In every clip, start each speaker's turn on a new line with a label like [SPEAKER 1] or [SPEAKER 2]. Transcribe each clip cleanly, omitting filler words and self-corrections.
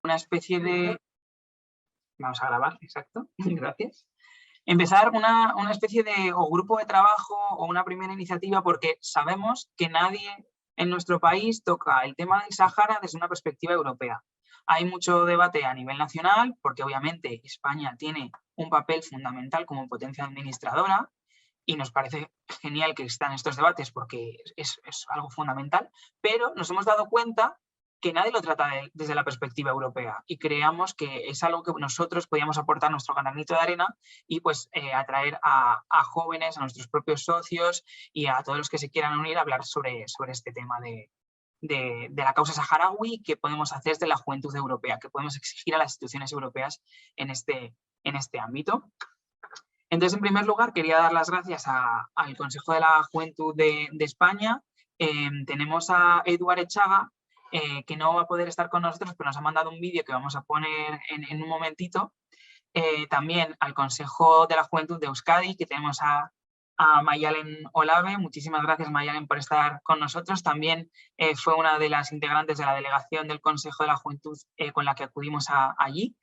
[SPEAKER 1] una especie de... Vamos a grabar, exacto, gracias. Empezar una especie de o grupo de trabajo o una primera iniciativa, porque sabemos que nadie en nuestro país toca el tema del Sáhara desde una perspectiva europea. Hay mucho debate a nivel nacional, porque obviamente España tiene un papel fundamental como potencia administradora y nos parece genial que existan estos debates porque es algo fundamental, pero nos hemos dado cuenta que nadie lo trata desde la perspectiva europea y creamos que es algo que nosotros podíamos aportar nuestro granito de arena y pues atraer a jóvenes, a nuestros propios socios y a todos los que se quieran unir a hablar sobre este tema de la causa saharaui, que podemos hacer desde la juventud europea, que podemos exigir a las instituciones europeas en este ámbito. Entonces, en primer lugar, quería dar las gracias al Consejo de la Juventud de España. Tenemos a Eduard Echaga, que no va a poder estar con nosotros, pero nos ha mandado un vídeo que vamos a poner en un momentito. También al Consejo de la Juventud de Euskadi, que tenemos a Mayalen Olave. Muchísimas gracias, Mayalen, por estar con nosotros. También fue una de las integrantes de la delegación del Consejo de la Juventud con la que acudimos allí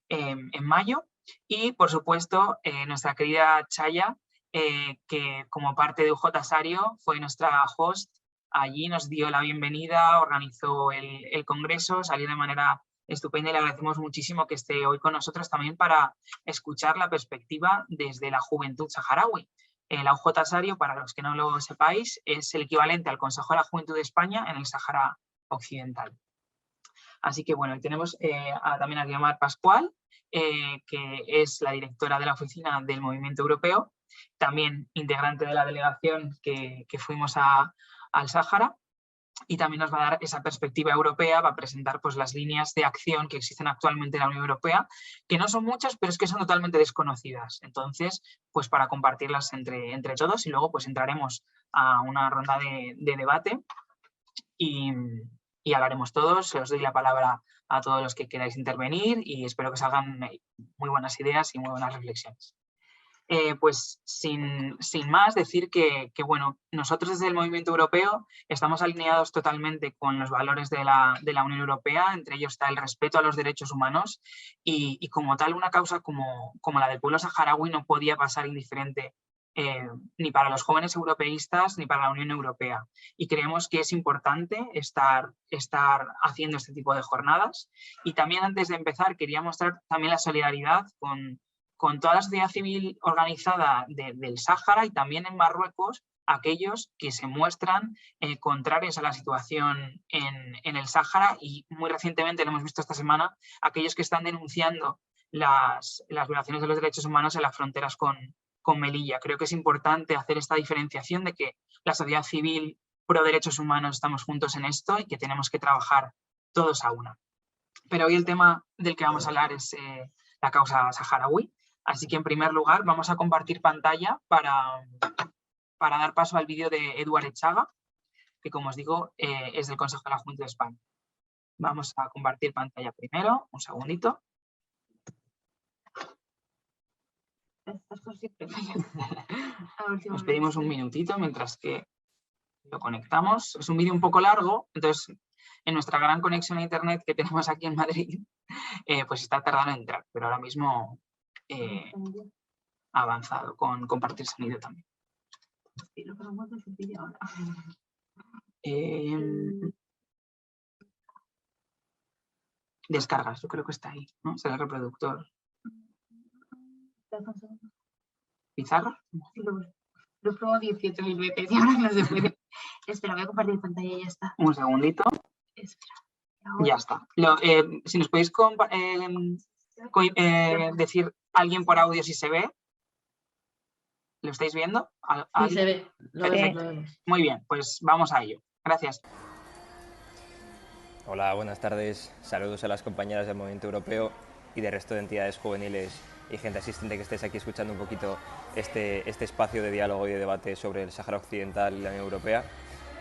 [SPEAKER 1] en mayo. Y, por supuesto, nuestra querida Chaya, que como parte de UJ Sario fue nuestra host. Allí nos dio la bienvenida, organizó el congreso, salió de manera estupenda y le agradecemos muchísimo que esté hoy con nosotros también para escuchar la perspectiva desde la juventud saharaui. La UJ Sario, para los que no lo sepáis, es el equivalente al Consejo de la Juventud de España en el Sáhara Occidental. Así que bueno, tenemos también a Guiomar Pascual, que es la directora de la oficina del Movimiento Europeo, también integrante de la delegación que fuimos al Sáhara, y también nos va a dar esa perspectiva europea, va a presentar pues, las líneas de acción que existen actualmente en la Unión Europea, que no son muchas, pero es que son totalmente desconocidas. Entonces, pues para compartirlas entre todos, y luego pues entraremos a una ronda de debate y hablaremos todos. Os doy la palabra a todos los que queráis intervenir y espero que salgan muy buenas ideas y muy buenas reflexiones. Pues sin más, decir que bueno, nosotros desde el Movimiento Europeo estamos alineados totalmente con los valores de la Unión Europea, entre ellos está el respeto a los derechos humanos y como tal una causa como la del pueblo saharaui no podía pasar indiferente ni para los jóvenes europeístas ni para la Unión Europea. Y creemos que es importante estar haciendo este tipo de jornadas. Y también antes de empezar quería mostrar también la solidaridad con toda la sociedad civil organizada del Sáhara y también en Marruecos, aquellos que se muestran contrarios a la situación en el Sáhara y muy recientemente, lo hemos visto esta semana, aquellos que están denunciando las violaciones de los derechos humanos en las fronteras con Melilla. Creo que es importante hacer esta diferenciación de que la sociedad civil pro derechos humanos estamos juntos en esto y que tenemos que trabajar todos a una. Pero hoy el tema del que vamos a hablar es la causa saharaui. Así que, en primer lugar, vamos a compartir pantalla para dar paso al vídeo de Eduard Echaga, que, como os digo, es del Consejo de la Juventud de España. Vamos a compartir pantalla primero, un segundito. Nos pedimos un minutito mientras que lo conectamos. Es un vídeo un poco largo, entonces en nuestra gran conexión a internet que tenemos aquí en Madrid, pues está tardando en entrar, pero ahora mismo ha avanzado con compartir sonido también. Descargas, yo creo que está ahí, ¿no? Será el reproductor. ¿Pizarra?
[SPEAKER 2] Lo probó 18.000 veces y ahora no se puede. Espera, voy a compartir pantalla y ya está.
[SPEAKER 1] Un segundito.
[SPEAKER 2] Espera.
[SPEAKER 1] Ya está. Si nos podéis decir alguien por audio si se ve. ¿Lo estáis viendo?
[SPEAKER 2] Sí, se ve. Lo vemos.
[SPEAKER 1] Muy bien, pues vamos a ello. Gracias.
[SPEAKER 3] Hola, buenas tardes. Saludos a las compañeras del Movimiento Europeo y del resto de entidades juveniles y gente asistente que estéis aquí escuchando un poquito este espacio de diálogo y de debate sobre el Sáhara Occidental y la Unión Europea.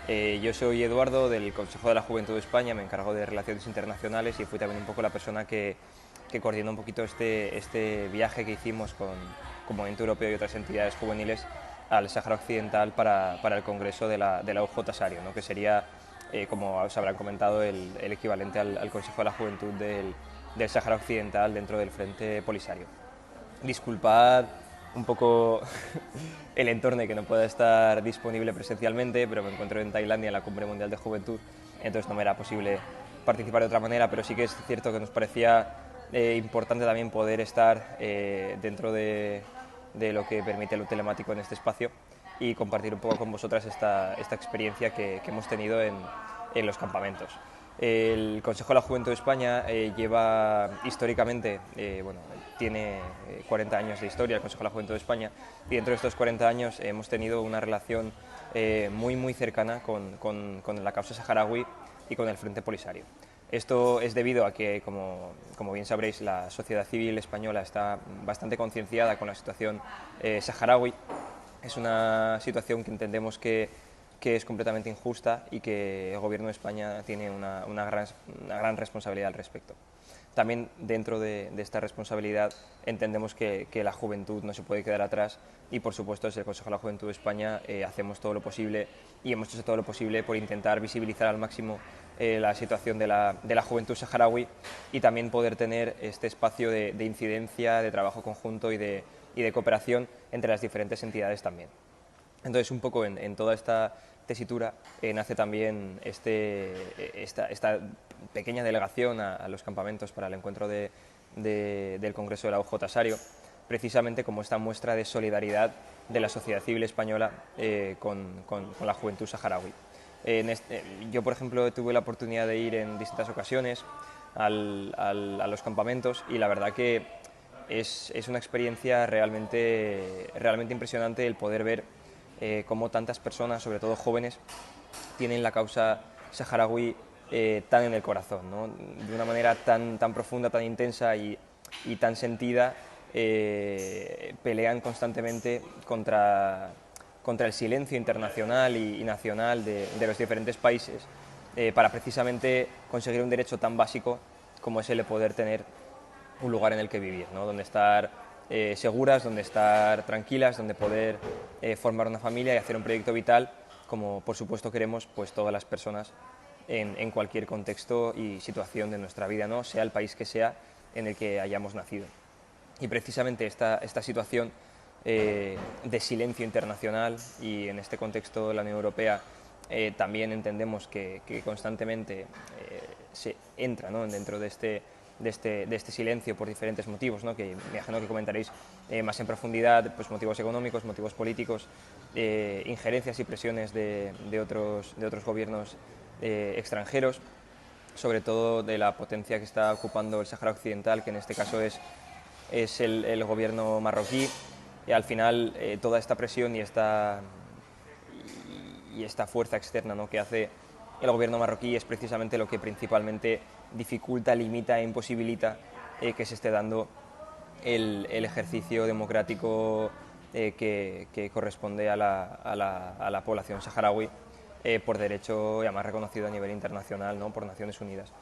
[SPEAKER 3] Yo soy Eduardo, del Consejo de la Juventud de España, me encargo de Relaciones Internacionales y fui también un poco la persona que coordinó un poquito este viaje que hicimos con Movimiento Europeo y otras entidades juveniles al Sáhara Occidental para el Congreso de la UJ Sario, ¿no? Que sería, como os habrán comentado, el equivalente al Consejo de la Juventud del Sáhara Occidental dentro del Frente Polisario. Disculpad un poco el entorno y que no pueda estar disponible presencialmente, pero me encuentro en Tailandia en la Cumbre Mundial de Juventud, entonces no me era posible participar de otra manera, pero sí que es cierto que nos parecía importante también poder estar dentro de lo que permite lo telemático en este espacio y compartir un poco con vosotras esta experiencia que hemos tenido en los campamentos. El Consejo de la Juventud de España lleva históricamente, tiene 40 años de historia el Consejo de la Juventud de España, y dentro de estos 40 años hemos tenido una relación muy cercana con la causa saharaui y con el Frente Polisario. Esto es debido a que, como bien sabréis, la sociedad civil española está bastante concienciada con la situación saharaui. Es una situación que entendemos que es completamente injusta y que el Gobierno de España tiene una gran responsabilidad al respecto. También dentro de esta responsabilidad entendemos que la juventud no se puede quedar atrás y, por supuesto, desde el Consejo de la Juventud de España hacemos todo lo posible y hemos hecho todo lo posible por intentar visibilizar al máximo la situación de la juventud saharaui y también poder tener este espacio de incidencia, de trabajo conjunto y de cooperación entre las diferentes entidades también. Entonces, un poco en toda esta tesitura nace también esta pequeña delegación a los campamentos para el encuentro del Congreso de la UJ Sario, precisamente como esta muestra de solidaridad de la sociedad civil española con la juventud saharaui. Yo, por ejemplo, tuve la oportunidad de ir en distintas ocasiones a los campamentos y la verdad que es una experiencia realmente impresionante el poder ver cómo tantas personas, sobre todo jóvenes, tienen la causa saharaui tan en el corazón, ¿no? De una manera tan profunda, tan intensa y tan sentida, pelean constantemente contra el silencio internacional y nacional de los diferentes países para precisamente conseguir un derecho tan básico como es el de poder tener un lugar en el que vivir, ¿no? Donde estar seguras, donde estar tranquilas, donde poder formar una familia y hacer un proyecto vital, como por supuesto queremos pues todas las personas en cualquier contexto y situación de nuestra vida, ¿no? Sea el país que sea en el que hayamos nacido. Y precisamente esta situación de silencio internacional, y en este contexto de la Unión Europea también entendemos que constantemente se entra, ¿no?, dentro de este silencio por diferentes motivos, ¿no?, que me imagino que comentaréis más en profundidad, pues motivos económicos, motivos políticos, injerencias y presiones de otros gobiernos extranjeros, sobre todo de la potencia que está ocupando el Sáhara Occidental, que en este caso es el gobierno marroquí. Y al final toda esta presión y esta fuerza externa, ¿no?, que hace el gobierno marroquí es precisamente lo que principalmente dificulta, limita e imposibilita que se esté dando el ejercicio democrático que corresponde a la población saharaui por derecho y además reconocido a nivel internacional, ¿no?, por Naciones Unidas.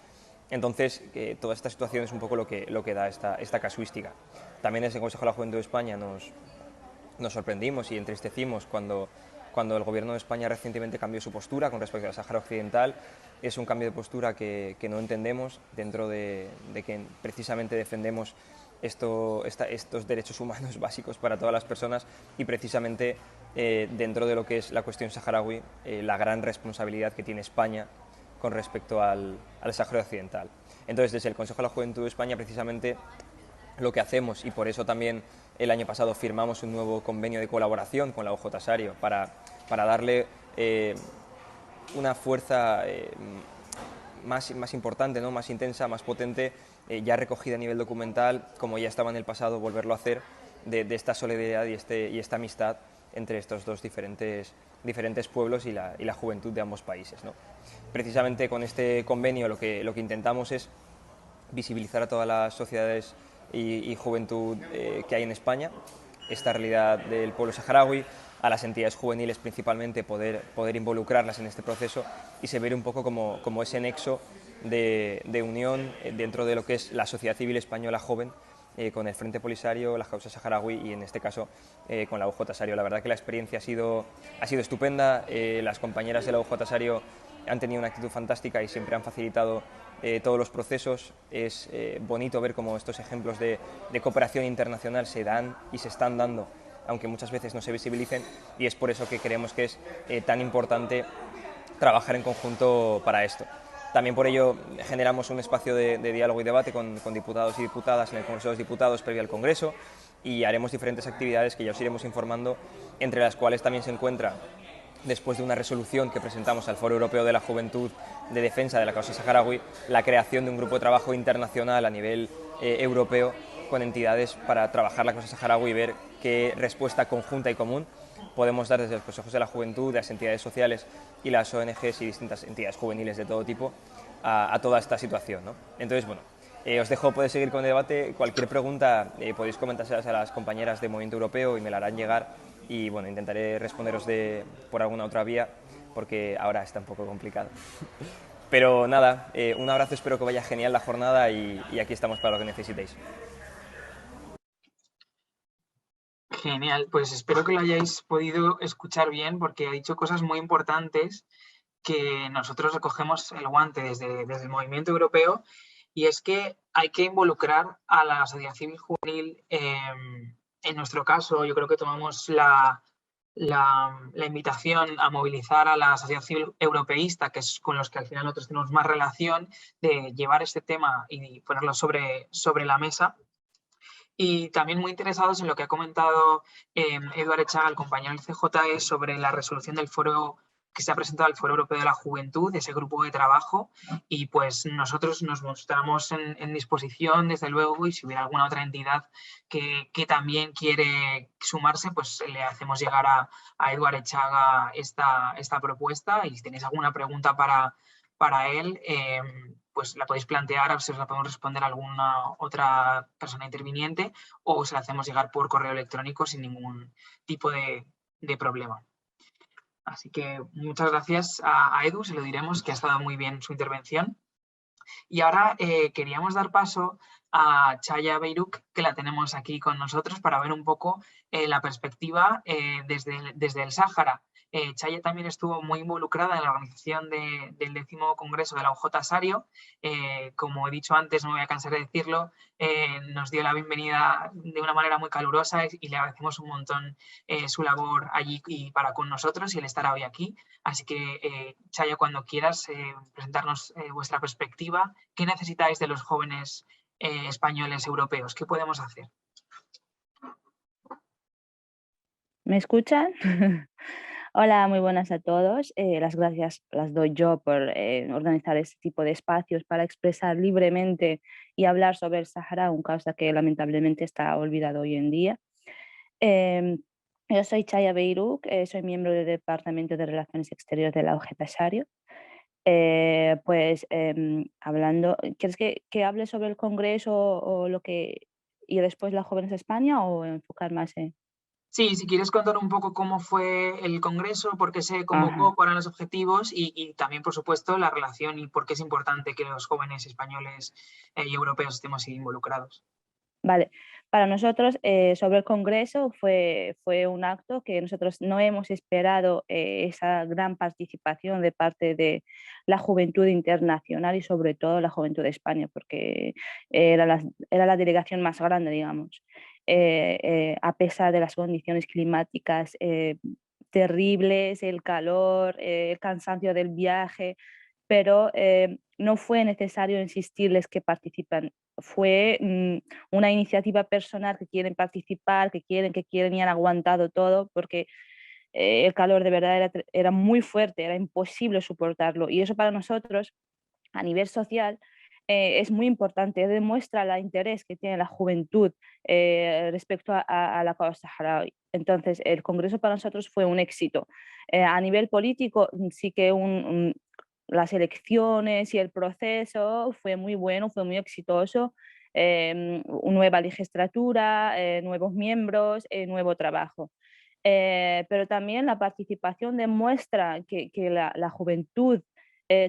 [SPEAKER 3] Entonces, toda esta situación es un poco lo que da esta casuística. También desde el Consejo de la Juventud de España nos sorprendimos y entristecimos cuando el Gobierno de España recientemente cambió su postura con respecto al Sáhara Occidental. Es un cambio de postura que no entendemos, dentro de que precisamente defendemos estos derechos humanos básicos para todas las personas y precisamente dentro de lo que es la cuestión saharaui, la gran responsabilidad que tiene España con respecto al Sáhara Occidental. Entonces, desde el Consejo de la Juventud de España, precisamente lo que hacemos, y por eso también el año pasado firmamos un nuevo convenio de colaboración con la UJ Sario para darle una fuerza más importante, ¿no?, más intensa, más potente, ya recogida a nivel documental, como ya estaba en el pasado, volverlo a hacer, de esta solidaridad y esta amistad entre estos dos diferentes pueblos y la juventud de ambos países, ¿no? Precisamente con este convenio lo que intentamos es visibilizar a todas las sociedades y juventud que hay en España, esta realidad del pueblo saharaui, a las entidades juveniles principalmente, poder involucrarlas en este proceso y se ve un poco como ese nexo de unión dentro de lo que es la sociedad civil española joven, con el Frente Polisario, la causa saharaui y en este caso con la UJ Sario. La verdad que la experiencia ha sido estupenda. Las compañeras de la UJ Sario han tenido una actitud fantástica y siempre han facilitado todos los procesos. Es bonito ver cómo estos ejemplos de cooperación internacional se dan y se están dando, aunque muchas veces no se visibilicen, y es por eso que creemos que es tan importante trabajar en conjunto para esto. También por ello generamos un espacio de diálogo y debate con diputados y diputadas en el Congreso de los Diputados previo al Congreso, y haremos diferentes actividades que ya os iremos informando, entre las cuales también se encuentra, después de una resolución que presentamos al Foro Europeo de la Juventud de Defensa de la Causa Saharaui, la creación de un grupo de trabajo internacional a nivel europeo con entidades para trabajar la causa saharaui y ver qué respuesta conjunta y común podemos dar desde los consejos de la juventud, de las entidades sociales y las ONGs y distintas entidades juveniles de todo tipo a toda esta situación, ¿no? Entonces, bueno, os dejo, podéis seguir con el debate. Cualquier pregunta podéis comentárselas a las compañeras de Movimiento Europeo y me la harán llegar, y bueno, intentaré responderos por alguna otra vía, porque ahora está un poco complicado. Pero nada, un abrazo, espero que vaya genial la jornada y aquí estamos para lo que necesitéis.
[SPEAKER 1] Genial, pues espero que lo hayáis podido escuchar bien, porque ha dicho cosas muy importantes que nosotros recogemos el guante desde el Movimiento Europeo, y es que hay que involucrar a la sociedad civil juvenil. En nuestro caso, yo creo que tomamos la invitación a movilizar a la sociedad civil europeísta, que es con los que al final nosotros tenemos más relación, de llevar este tema y ponerlo sobre la mesa. Y también muy interesados en lo que ha comentado Eduard Echaga, el compañero del CJE, sobre la resolución del foro que se ha presentado al Foro Europeo de la Juventud, ese grupo de trabajo, y pues nosotros nos mostramos en disposición, desde luego, y si hubiera alguna otra entidad que también quiere sumarse, pues le hacemos llegar a Eduard Echaga esta propuesta, y si tenéis alguna pregunta para él, pues la podéis plantear, a ver si os la podemos responder a alguna otra persona interviniente, o se la hacemos llegar por correo electrónico sin ningún tipo de problema. Así que muchas gracias a Edu, se lo diremos, que ha estado muy bien su intervención. Y ahora queríamos dar paso a Chaya Beiruk, que la tenemos aquí con nosotros, para ver un poco la perspectiva desde el Sáhara. Chaya también estuvo muy involucrada en la organización del 10º Congreso de la UJ Sario. Como he dicho antes, no me voy a cansar de decirlo, nos dio la bienvenida de una manera muy calurosa, y le agradecemos un montón su labor allí y para con nosotros, y el estar hoy aquí. Así que, Chaya, cuando quieras presentarnos vuestra perspectiva, ¿qué necesitáis de los jóvenes españoles europeos? ¿Qué podemos hacer?
[SPEAKER 4] ¿Me escuchan? Hola, muy buenas a todos. Las gracias las doy yo por organizar este tipo de espacios para expresar libremente y hablar sobre el Sahara, un causa que lamentablemente está olvidado hoy en día. Yo soy Chaya Beiruk, soy miembro del Departamento de Relaciones Exteriores de la OJT Sario. Hablando, ¿quieres que hable sobre el Congreso y después la Jóvenes España, o enfocar más en...?
[SPEAKER 1] Sí, si quieres contar un poco cómo fue el Congreso, por qué se convocó,
[SPEAKER 4] Ajá.
[SPEAKER 1] cuáles eran los objetivos, y también, por supuesto, la relación y por qué es importante que los jóvenes españoles y europeos estemos involucrados.
[SPEAKER 4] Vale, para nosotros sobre el Congreso fue un acto que nosotros no hemos esperado, esa gran participación de parte de la juventud internacional y sobre todo la juventud de España, porque era la delegación más grande, digamos. A pesar de las condiciones climáticas terribles, el calor, el cansancio del viaje, pero no fue necesario insistirles que participan. Fue una iniciativa personal, que quieren participar, que quieren y han aguantado todo, porque el calor de verdad era muy fuerte, era imposible soportarlo. Y eso para nosotros, a nivel social, es muy importante, demuestra el interés que tiene la juventud respecto a la causa saharaui. Entonces, el Congreso para nosotros fue un éxito. A nivel político, sí que las elecciones y el proceso fue muy bueno, fue muy exitoso. Nueva legislatura, nuevos miembros, nuevo trabajo. Pero también la participación demuestra que la juventud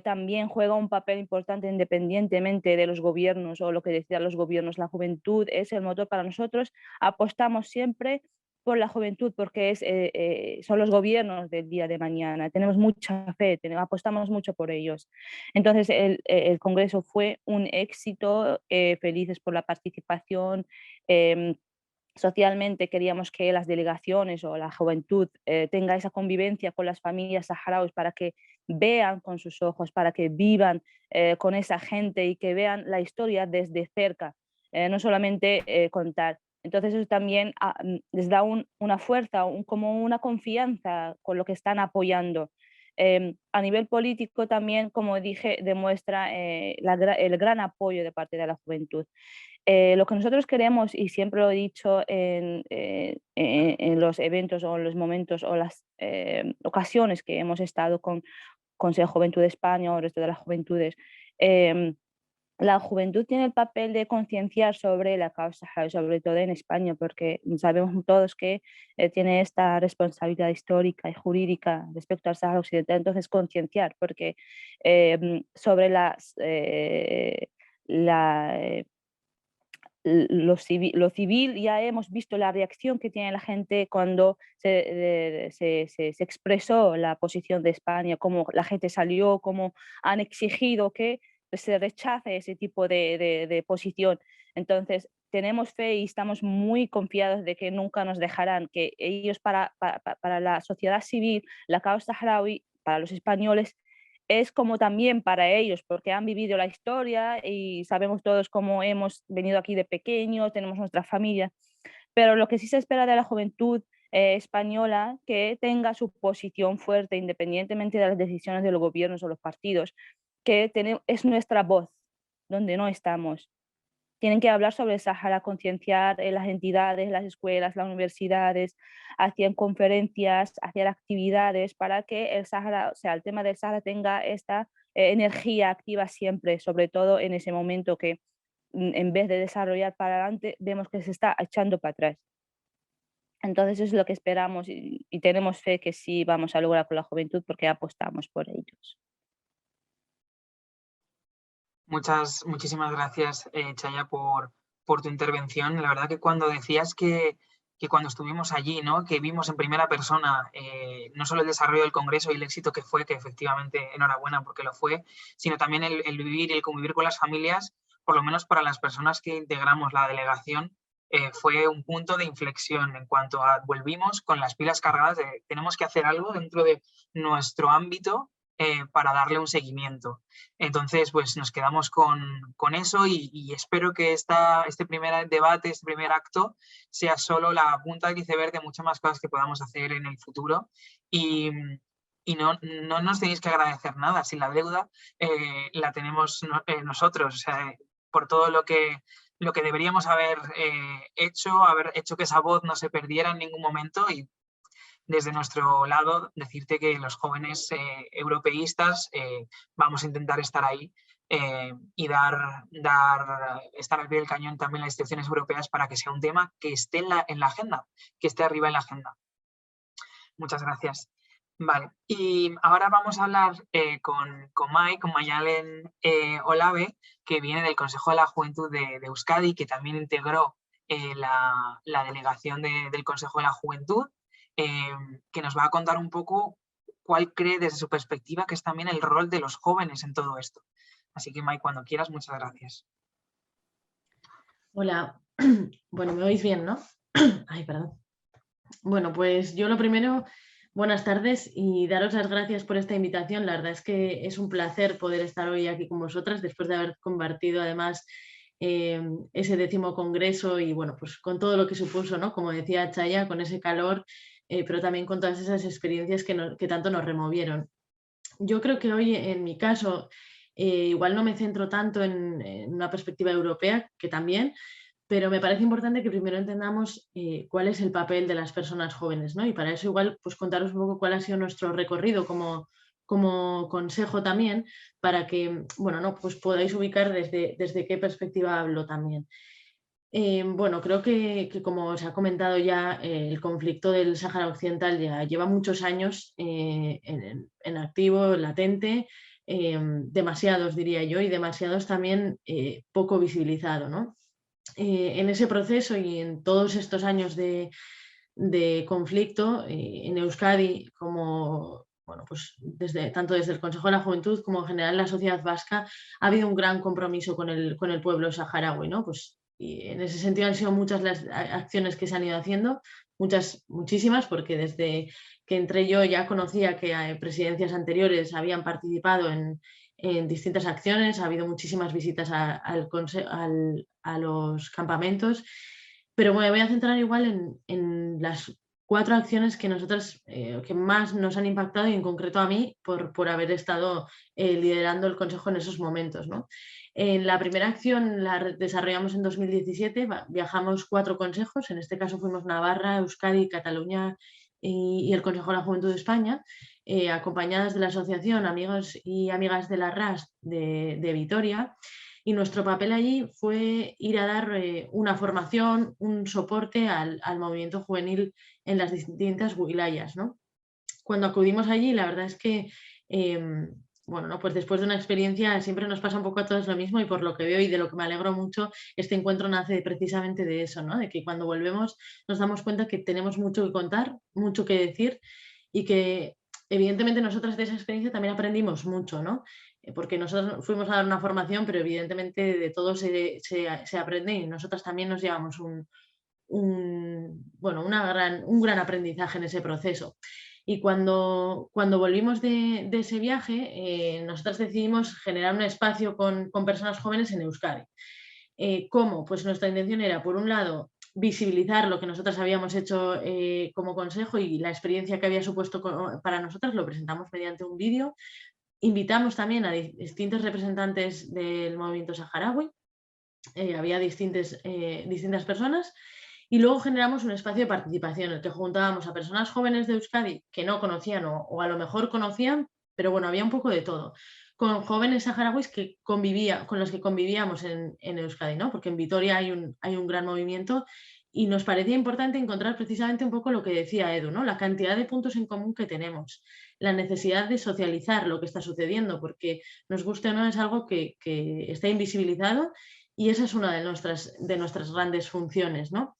[SPEAKER 4] también juega un papel importante independientemente de los gobiernos o lo que decidan los gobiernos. La juventud es el motor para nosotros. Apostamos siempre por la juventud, porque son los gobiernos del día de mañana. Tenemos mucha fe, apostamos mucho por ellos. Entonces, el Congreso fue un éxito, felices por la participación. Socialmente queríamos que las delegaciones o la juventud tenga esa convivencia con las familias saharauis para que vean con sus ojos, para que vivan con esa gente y que vean la historia desde cerca, no solamente contar. Entonces eso también les da una fuerza, como una confianza con lo que están apoyando. A nivel político también, como dije, demuestra el gran apoyo de parte de la juventud. Lo que nosotros queremos, y siempre lo he dicho en los eventos o en los momentos o las ocasiones que hemos estado con Consejo Juventud de España o el resto de las juventudes, la juventud tiene el papel de concienciar sobre la causa saharaui, sobre todo en España, porque sabemos todos que tiene esta responsabilidad histórica y jurídica respecto al Sáhara Occidental. Entonces, concienciar, porque sobre lo civil ya hemos visto la reacción que tiene la gente cuando se expresó la posición de España, cómo la gente salió, cómo han exigido que se rechace ese tipo de posición. Entonces, tenemos fe y estamos muy confiados de que nunca nos dejarán, que ellos para la sociedad civil, la causa saharaui, para los españoles, es como también para ellos, porque han vivido la historia y sabemos todos cómo hemos venido aquí de pequeños, tenemos nuestra familia, pero lo que sí se espera de la juventud española, que tenga su posición fuerte independientemente de las decisiones de los gobiernos o los partidos, que es nuestra voz donde no estamos. Tienen que hablar sobre el Sáhara, concienciar en las entidades, las escuelas, las universidades, hacían conferencias, hacer actividades para que el Sáhara, o sea, el tema del Sáhara tenga esta energía activa siempre, sobre todo en ese momento que en vez de desarrollar para adelante, vemos que se está echando para atrás. Entonces eso es lo que esperamos y tenemos fe que sí vamos a lograr con la juventud porque apostamos por ellos.
[SPEAKER 1] Muchísimas gracias, Chaya, por tu intervención. La verdad que cuando decías que cuando estuvimos allí, ¿no? Que vimos en primera persona no solo el desarrollo del Congreso y el éxito que fue, que efectivamente enhorabuena porque lo fue, sino también el vivir y el convivir con las familias, por lo menos para las personas que integramos la delegación, fue un punto de inflexión en cuanto a volvimos con las pilas cargadas de tenemos que hacer algo dentro de nuestro ámbito para darle un seguimiento. Entonces, pues nos quedamos con eso y espero que este primer debate, este primer acto, sea solo la punta del iceberg de muchas más cosas que podamos hacer en el futuro. Y no nos tenéis que agradecer nada, si la deuda la tenemos nosotros, o sea, por todo lo que deberíamos haber hecho que esa voz no se perdiera en ningún momento y desde nuestro lado decirte que los jóvenes europeístas vamos a intentar estar ahí y estar al pie del cañón también en las instituciones europeas para que sea un tema que esté en la agenda, que esté arriba en la agenda. Muchas gracias. Vale, y ahora vamos a hablar con Mayalen Olave, que viene del Consejo de la Juventud de Euskadi, que también integró la delegación del Consejo de la Juventud, que nos va a contar un poco cuál cree desde su perspectiva que es también el rol de los jóvenes en todo esto. Así que, May, cuando quieras, muchas gracias.
[SPEAKER 5] Hola, bueno, me oís bien, ¿no? Ay, perdón. Bueno, pues yo lo primero, buenas tardes y daros las gracias por esta invitación. La verdad es que es un placer poder estar hoy aquí con vosotras después de haber compartido además ese 10º congreso y bueno, pues con todo lo que supuso, ¿no? Como decía Chaya, con ese calor, pero también con todas esas experiencias que tanto nos removieron. Yo creo que hoy, en mi caso, igual no me centro tanto en una perspectiva europea, que también, pero me parece importante que primero entendamos cuál es el papel de las personas jóvenes, ¿no? Y para eso igual pues contaros un poco cuál ha sido nuestro recorrido como consejo también, para que, bueno, ¿no? Pues podáis ubicar desde qué perspectiva hablo también. Bueno, creo que como os ha comentado ya, el conflicto del Sáhara Occidental ya lleva muchos años en activo, latente, demasiados diría yo, y demasiados también poco visibilizado, ¿no? En ese proceso y en todos estos años de de conflicto en Euskadi, como bueno, pues tanto desde el Consejo de la Juventud como en general la sociedad vasca, ha habido un gran compromiso con el pueblo saharaui, ¿no? Pues, y en ese sentido han sido muchas las acciones que se han ido haciendo, muchísimas, porque desde que entré yo ya conocía que presidencias anteriores habían participado en distintas acciones, ha habido muchísimas visitas a los campamentos, pero me voy a centrar igual en las 4 acciones que nosotras que más nos han impactado y en concreto a mí por haber estado liderando el Consejo en esos momentos, ¿no? La primera acción la desarrollamos en 2017, viajamos 4 consejos, en este caso fuimos Navarra, Euskadi, Cataluña y el Consejo de la Juventud de España, acompañadas de la Asociación Amigos y Amigas de la RAS de Vitoria. Y nuestro papel allí fue ir a dar una formación, un soporte al movimiento juvenil en las distintas wilayas, ¿no? Cuando acudimos allí, la verdad es que, bueno, ¿no? Pues después de una experiencia siempre nos pasa un poco a todos lo mismo y por lo que veo y de lo que me alegro mucho, este encuentro nace precisamente de eso, ¿no? De que cuando volvemos nos damos cuenta que tenemos mucho que contar, mucho que decir y que evidentemente nosotras de esa experiencia también aprendimos mucho, ¿no? Porque nosotros fuimos a dar una formación, pero evidentemente de todo se aprende y nosotras también nos llevamos un gran aprendizaje en ese proceso. Y cuando volvimos de ese viaje, nosotras decidimos generar un espacio con personas jóvenes en Euskadi. ¿Cómo? Pues nuestra intención era, por un lado, visibilizar lo que nosotras habíamos hecho como consejo y la experiencia que había supuesto para nosotras, lo presentamos mediante un vídeo. Invitamos también a distintos representantes del movimiento saharaui, había distintas personas, y luego generamos un espacio de participación en el que juntábamos a personas jóvenes de Euskadi que no conocían o a lo mejor conocían, pero bueno, había un poco de todo, con jóvenes saharauis con los que convivíamos en Euskadi, ¿no? Porque en Vitoria hay un gran movimiento y nos parecía importante encontrar precisamente un poco lo que decía Edu, ¿no? La cantidad de puntos en común que tenemos, la necesidad de socializar lo que está sucediendo, porque nos guste o no es algo que está invisibilizado y esa es una de nuestras grandes funciones, ¿no?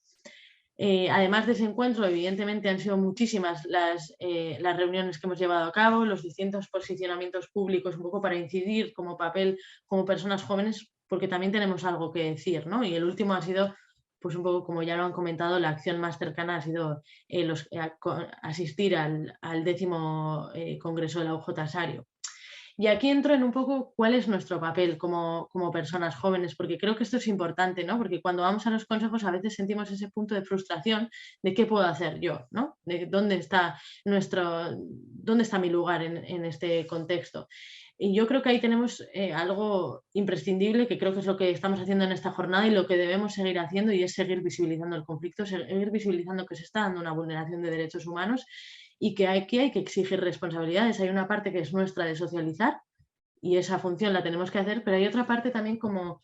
[SPEAKER 5] Además de ese encuentro, evidentemente han sido muchísimas las reuniones que hemos llevado a cabo, los distintos posicionamientos públicos, un poco para incidir como papel, como personas jóvenes, porque también tenemos algo que decir, ¿no? Y el último ha sido, pues un poco como ya lo han comentado, la acción más cercana ha sido asistir al 10º Congreso de la UJ Sario. Y aquí entro en un poco cuál es nuestro papel como personas jóvenes, porque creo que esto es importante, ¿no? Porque cuando vamos a los consejos a veces sentimos ese punto de frustración de qué puedo hacer yo, ¿no? De dónde está mi lugar en este contexto. Y yo creo que ahí tenemos algo imprescindible, que creo que es lo que estamos haciendo en esta jornada y lo que debemos seguir haciendo, y es seguir visibilizando el conflicto, seguir visibilizando que se está dando una vulneración de derechos humanos y que aquí hay que exigir responsabilidades. Hay una parte que es nuestra de socializar y esa función la tenemos que hacer, pero hay otra parte también como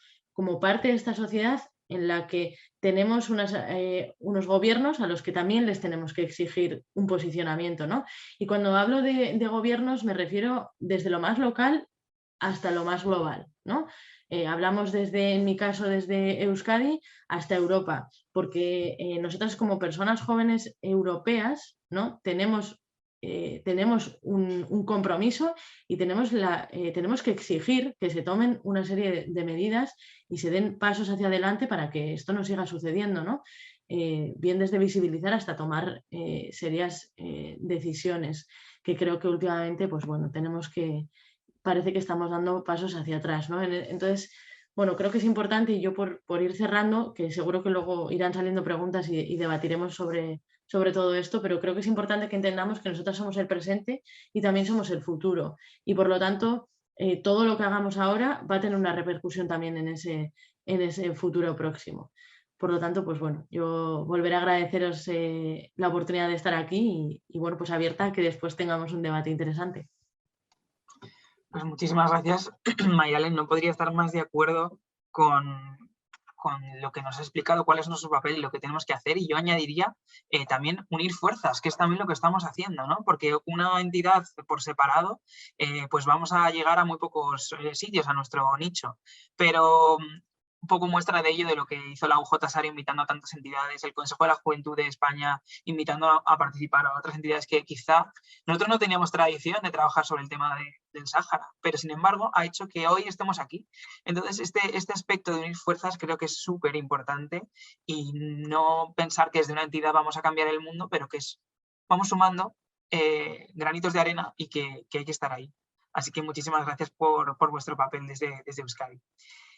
[SPEAKER 5] parte de esta sociedad en la que tenemos unos gobiernos a los que también les tenemos que exigir un posicionamiento, ¿no? Y cuando hablo de gobiernos me refiero desde lo más local hasta lo más global, ¿no? Hablamos en mi caso, desde Euskadi hasta Europa, porque nosotras como personas jóvenes europeas, ¿no? tenemos un compromiso y tenemos que exigir que se tomen una serie de medidas y se den pasos hacia adelante para que esto no siga sucediendo, ¿no? Bien desde visibilizar hasta tomar serias decisiones, que creo que últimamente, pues bueno, parece que estamos dando pasos hacia atrás, ¿no? Entonces, bueno, creo que es importante, y yo por ir cerrando, que seguro que luego irán saliendo preguntas y debatiremos sobre todo esto, pero creo que es importante que entendamos que nosotros somos el presente y también somos el futuro. Y por lo tanto, todo lo que hagamos ahora va a tener una repercusión también en ese futuro próximo. Por lo tanto, pues bueno, yo volveré a agradeceros la oportunidad de estar aquí y bueno, pues abierta a que después tengamos un debate interesante.
[SPEAKER 1] Pues muchísimas gracias, Mayalen. No podría estar más de acuerdo con lo que nos ha explicado, cuál es nuestro papel y lo que tenemos que hacer. Y yo añadiría también unir fuerzas, que es también lo que estamos haciendo, ¿no? Porque una entidad por separado, pues vamos a llegar a muy pocos sitios, a nuestro nicho. Pero un poco muestra de ello de lo que hizo la UJ Sahara invitando a tantas entidades, el Consejo de la Juventud de España invitando a participar a otras entidades que quizá nosotros no teníamos tradición de trabajar sobre el tema del Sáhara, pero sin embargo ha hecho que hoy estemos aquí. Entonces este aspecto de unir fuerzas creo que es súper importante y no pensar que desde una entidad vamos a cambiar el mundo, pero que vamos sumando granitos de arena y que hay que estar ahí. Así que muchísimas gracias por vuestro papel desde Euskadi.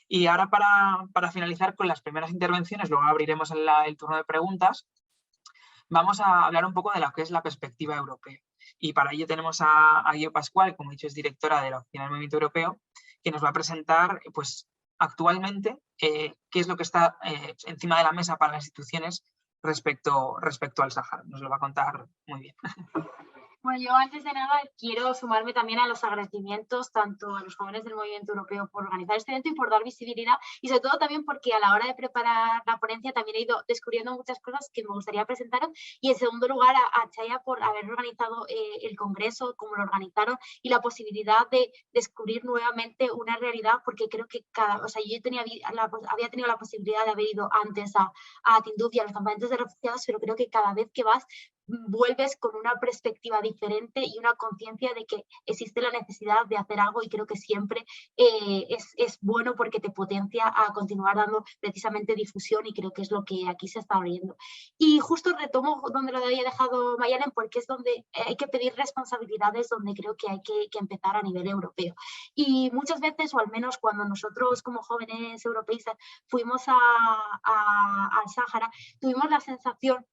[SPEAKER 1] Y ahora para finalizar con las primeras intervenciones, luego abriremos el turno de preguntas, vamos a hablar un poco de lo que es la perspectiva europea. Y para ello tenemos a Guio Pascual, como he dicho, es directora de la Oficina del Movimiento Europeo, que nos va a presentar pues, actualmente qué es lo que está encima de la mesa para las instituciones respecto al Sáhara. Nos lo va a contar muy bien.
[SPEAKER 2] Bueno, yo antes de nada quiero sumarme también a los agradecimientos tanto a los jóvenes del Movimiento Europeo por organizar este evento y por dar visibilidad, y sobre todo también porque a la hora de preparar la ponencia también he ido descubriendo muchas cosas que me gustaría presentaros, y en segundo lugar a Chaya por haber organizado el congreso, como lo organizaron, y la posibilidad de descubrir nuevamente una realidad, porque creo que yo había tenido la posibilidad de haber ido antes a Tinduf y a los campamentos de refugiados, pero creo que cada vez que vas vuelves con una perspectiva diferente y una conciencia de que existe la necesidad de hacer algo, y creo que siempre es bueno porque te potencia a continuar dando precisamente difusión, y creo que es lo que aquí se está abriendo. Y justo retomo donde lo había dejado Mayalen, porque es donde hay que pedir responsabilidades, donde creo que hay que empezar a nivel europeo. Y muchas veces, o al menos cuando nosotros como jóvenes europeístas fuimos al Sáhara, tuvimos la sensación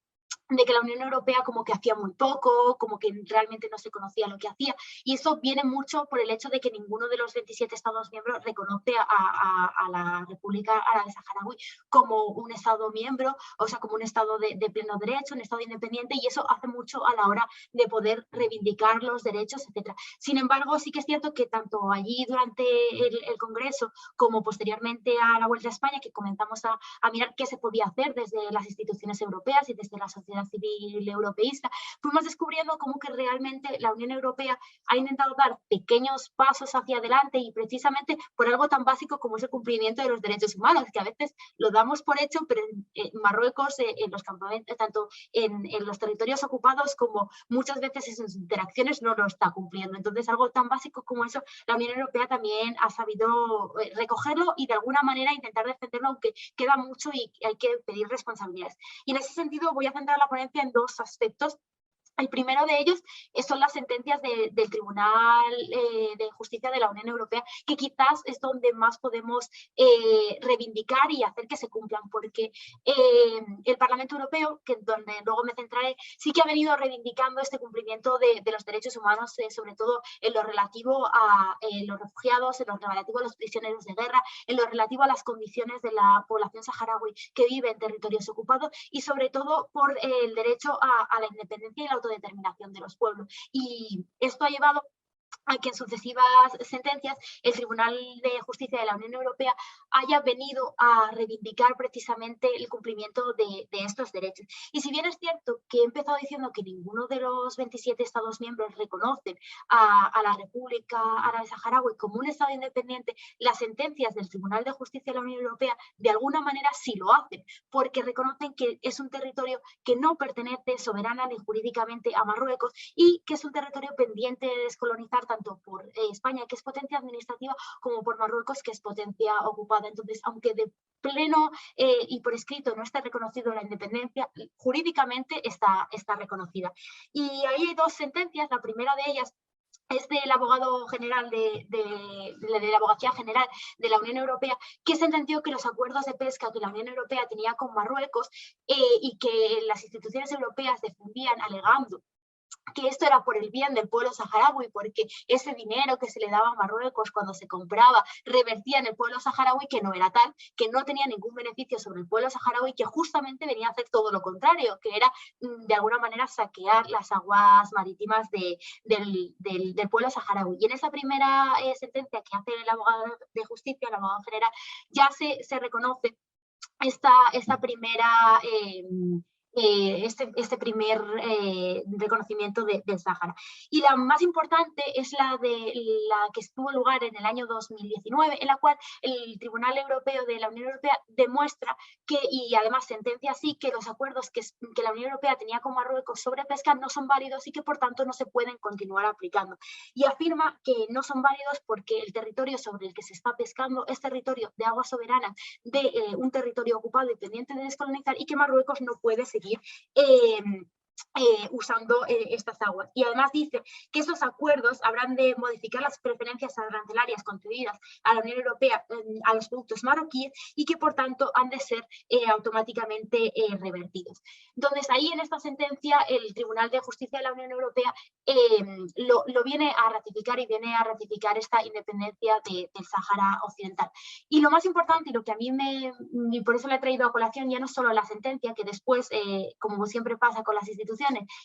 [SPEAKER 2] de que la Unión Europea como que hacía muy poco, como que realmente no se conocía lo que hacía, y eso viene mucho por el hecho de que ninguno de los 27 Estados miembros reconoce a la República Árabe Saharaui como un Estado miembro, o sea, como un Estado de pleno derecho, un Estado independiente, y eso hace mucho a la hora de poder reivindicar los derechos, etc. Sin embargo, sí que es cierto que tanto allí durante el Congreso como posteriormente a la Vuelta a España, que comenzamos a mirar qué se podía hacer desde las instituciones europeas y desde la sociedad civil europeísta, fuimos descubriendo cómo que realmente la Unión Europea ha intentado dar pequeños pasos hacia adelante, y precisamente por algo tan básico como es el cumplimiento de los derechos humanos, que a veces lo damos por hecho, pero en Marruecos, en los campamentos, tanto en los territorios ocupados como muchas veces en sus interacciones, no lo está cumpliendo. Entonces, algo tan básico como eso, la Unión Europea también ha sabido recogerlo y de alguna manera intentar defenderlo, aunque queda mucho y hay que pedir responsabilidades. Y en ese sentido voy a centrar la ponencia en dos aspectos. El primero de ellos son las sentencias del Tribunal de Justicia de la Unión Europea, que quizás es donde más podemos reivindicar y hacer que se cumplan, porque el Parlamento Europeo, que donde luego me centraré, sí que ha venido reivindicando este cumplimiento de los derechos humanos, sobre todo en lo relativo a los refugiados, en lo relativo a los prisioneros de guerra, en lo relativo a las condiciones de la población saharaui que vive en territorios ocupados, y sobre todo por el derecho a la independencia y la autodeterminación de los pueblos. Y esto ha llevado a que en sucesivas sentencias el Tribunal de Justicia de la Unión Europea haya venido a reivindicar precisamente el cumplimiento de estos derechos. Y si bien es cierto que he empezado diciendo que ninguno de los 27 Estados miembros reconocen a la República Árabe Saharaui como un Estado independiente, las sentencias del Tribunal de Justicia de la Unión Europea de alguna manera sí lo hacen, porque reconocen que es un territorio que no pertenece soberana ni jurídicamente a Marruecos, y que es un territorio pendiente de descolonizar tanto por España, que es potencia administrativa, como por Marruecos, que es potencia ocupada. Entonces, aunque de pleno y por escrito no está reconocido la independencia, jurídicamente está reconocida. Y ahí hay dos sentencias. La primera de ellas es del abogado general de la Abogacía General de la Unión Europea, que sentenció que los acuerdos de pesca que la Unión Europea tenía con Marruecos y que las instituciones europeas defendían alegando que esto era por el bien del pueblo saharaui, porque ese dinero que se le daba a Marruecos cuando se compraba revertía en el pueblo saharaui, que no era tal, que no tenía ningún beneficio sobre el pueblo saharaui, que justamente venía a hacer todo lo contrario, que era de alguna manera saquear las aguas marítimas del pueblo saharaui. Y en esa primera sentencia que hace el abogado de justicia, el abogado general, ya se reconoce esta primera este primer reconocimiento del Sáhara. Y la más importante es la que tuvo lugar en el año 2019, en la cual el Tribunal Europeo de la Unión Europea demuestra que, y además sentencia así, que los acuerdos que la Unión Europea tenía con Marruecos sobre pesca no son válidos y que por tanto no se pueden continuar aplicando. Y afirma que no son válidos porque el territorio sobre el que se está pescando es territorio de agua soberana de un territorio ocupado y pendiente de descolonizar, y que Marruecos no puede seguir usando estas aguas. Y además dice que estos acuerdos habrán de modificar las preferencias arancelarias concedidas a la Unión Europea a los productos marroquíes y que por tanto han de ser automáticamente revertidos. Entonces ahí en esta sentencia el Tribunal de Justicia de la Unión Europea lo viene a ratificar y viene a ratificar esta independencia del Sáhara Occidental. Y lo más importante, y lo que a mí y por eso le he traído a colación ya no solo la sentencia, que después, como siempre pasa con las instituciones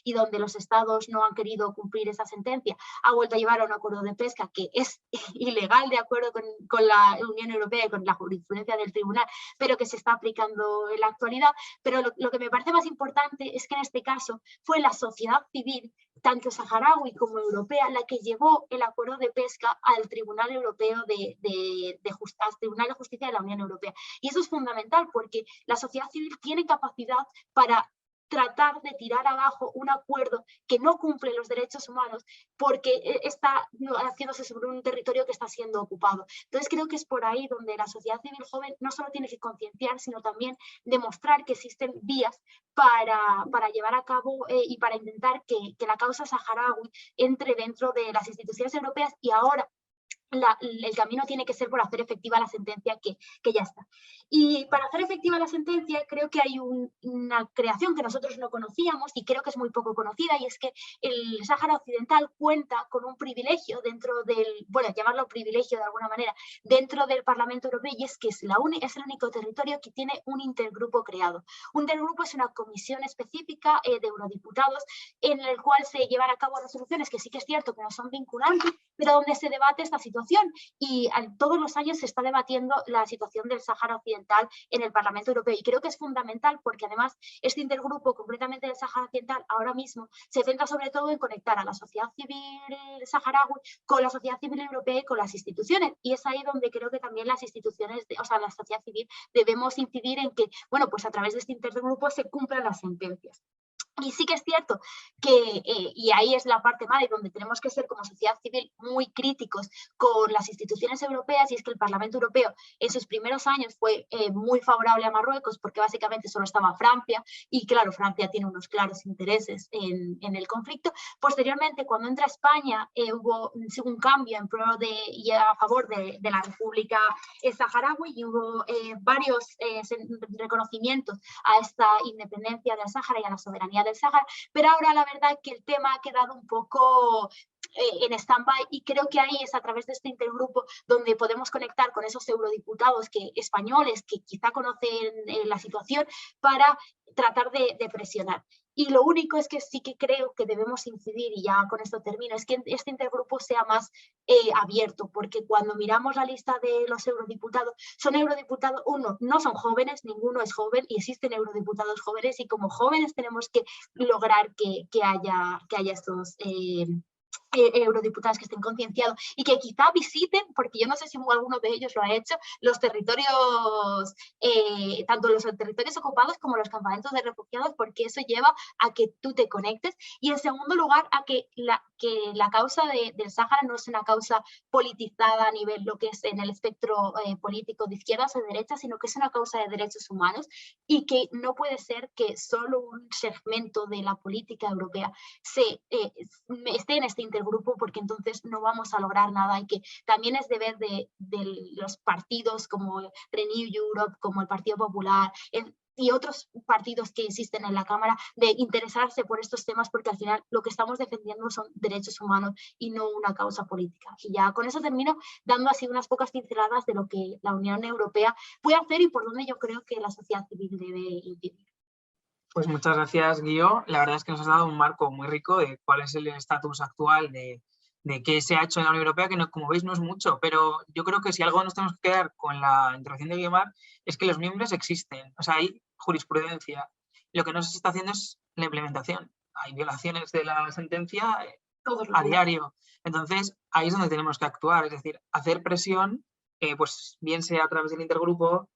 [SPEAKER 2] y donde los estados no han querido cumplir esa sentencia, ha vuelto a llevar a un acuerdo de pesca que es ilegal de acuerdo con la Unión Europea y con la jurisprudencia del tribunal, pero que se está aplicando en la actualidad. Pero lo que me parece más importante es que en este caso fue la sociedad civil, tanto saharaui como europea, la que llevó el acuerdo de pesca al Tribunal Europeo al Tribunal de Justicia de la Unión Europea. Y eso es fundamental porque la sociedad civil tiene capacidad para tratar de tirar abajo un acuerdo que no cumple los derechos humanos porque está haciéndose sobre un territorio que está siendo ocupado. Entonces creo que es por ahí donde la sociedad civil joven no solo tiene que concienciar, sino también demostrar que existen vías para llevar a cabo y para intentar que la causa saharaui entre dentro de las instituciones europeas, y ahora el camino tiene que ser por hacer efectiva la sentencia que ya está. Y para hacer efectiva la sentencia creo que hay una creación que nosotros no conocíamos y creo que es muy poco conocida, y es que el Sáhara Occidental cuenta con un privilegio dentro del, bueno, llamarlo privilegio de alguna manera, dentro del Parlamento Europeo, y es que es el único territorio que tiene un intergrupo creado. Un intergrupo es una comisión específica de eurodiputados en el cual se llevan a cabo resoluciones que sí que es cierto que no son vinculantes, pero donde se debate esta situación, y todos los años se está debatiendo la situación del Sáhara Occidental en el Parlamento Europeo, y creo que es fundamental porque además este intergrupo concretamente del Sáhara Occidental ahora mismo se centra sobre todo en conectar a la sociedad civil saharaui con la sociedad civil europea y con las instituciones, y es ahí donde creo que también las instituciones, la sociedad civil, debemos incidir en que, bueno, pues a través de este intergrupo se cumplan las sentencias. Y sí que es cierto que, y ahí es la parte mala y donde tenemos que ser como sociedad civil muy críticos con las instituciones europeas, y es que el Parlamento Europeo en sus primeros años fue muy favorable a Marruecos porque básicamente solo estaba Francia, y claro, Francia tiene unos claros intereses en el conflicto. Posteriormente, cuando entra España, hubo un cambio en pro y a favor de la República Saharaui, y hubo varios reconocimientos a esta independencia del Sáhara y a la soberanía del Sáhara, pero ahora la verdad es que el tema ha quedado un poco en stand-by, y creo que ahí es a través de este intergrupo donde podemos conectar con esos eurodiputados españoles que quizá conocen la situación para tratar de presionar. Y lo único es que sí que creo que debemos incidir, y ya con esto termino, es que este intergrupo sea más abierto, porque cuando miramos la lista de los eurodiputados, son eurodiputados, no son jóvenes, ninguno es joven, y existen eurodiputados jóvenes, y como jóvenes tenemos que lograr que haya estos eurodiputados que estén concienciados y que quizá visiten, porque yo no sé si alguno de ellos lo ha hecho, los territorios, tanto los territorios ocupados como los campamentos de refugiados, porque eso lleva a que tú te conectes, y en segundo lugar a que la causa del Sáhara no es una causa politizada a nivel lo que es en el espectro político de izquierdas o de derechas, sino que es una causa de derechos humanos, y que no puede ser que solo un segmento de la política europea esté en este intergrupo, porque entonces no vamos a lograr nada, y que también es deber de los partidos como Renew Europe, como el Partido Popular y otros partidos que existen en la Cámara, de interesarse por estos temas, porque al final lo que estamos defendiendo son derechos humanos y no una causa política. Y ya con eso termino, dando así unas pocas pinceladas de lo que la Unión Europea puede hacer y por donde yo creo que la sociedad civil debe incidir.
[SPEAKER 1] Pues muchas gracias, Guío. La verdad es que nos has dado un marco muy rico de cuál es el estatus actual de qué se ha hecho en la Unión Europea, que no, como veis no es mucho, pero yo creo que si algo nos tenemos que quedar con la intervención de Guiomar es que los miembros existen, o sea, hay jurisprudencia. Lo que no se está haciendo es la implementación. Hay violaciones de la sentencia
[SPEAKER 2] Todos los
[SPEAKER 1] a
[SPEAKER 2] días.
[SPEAKER 1] diario. Entonces, ahí es donde tenemos que actuar, es decir, hacer presión, pues bien sea a través del intergrupo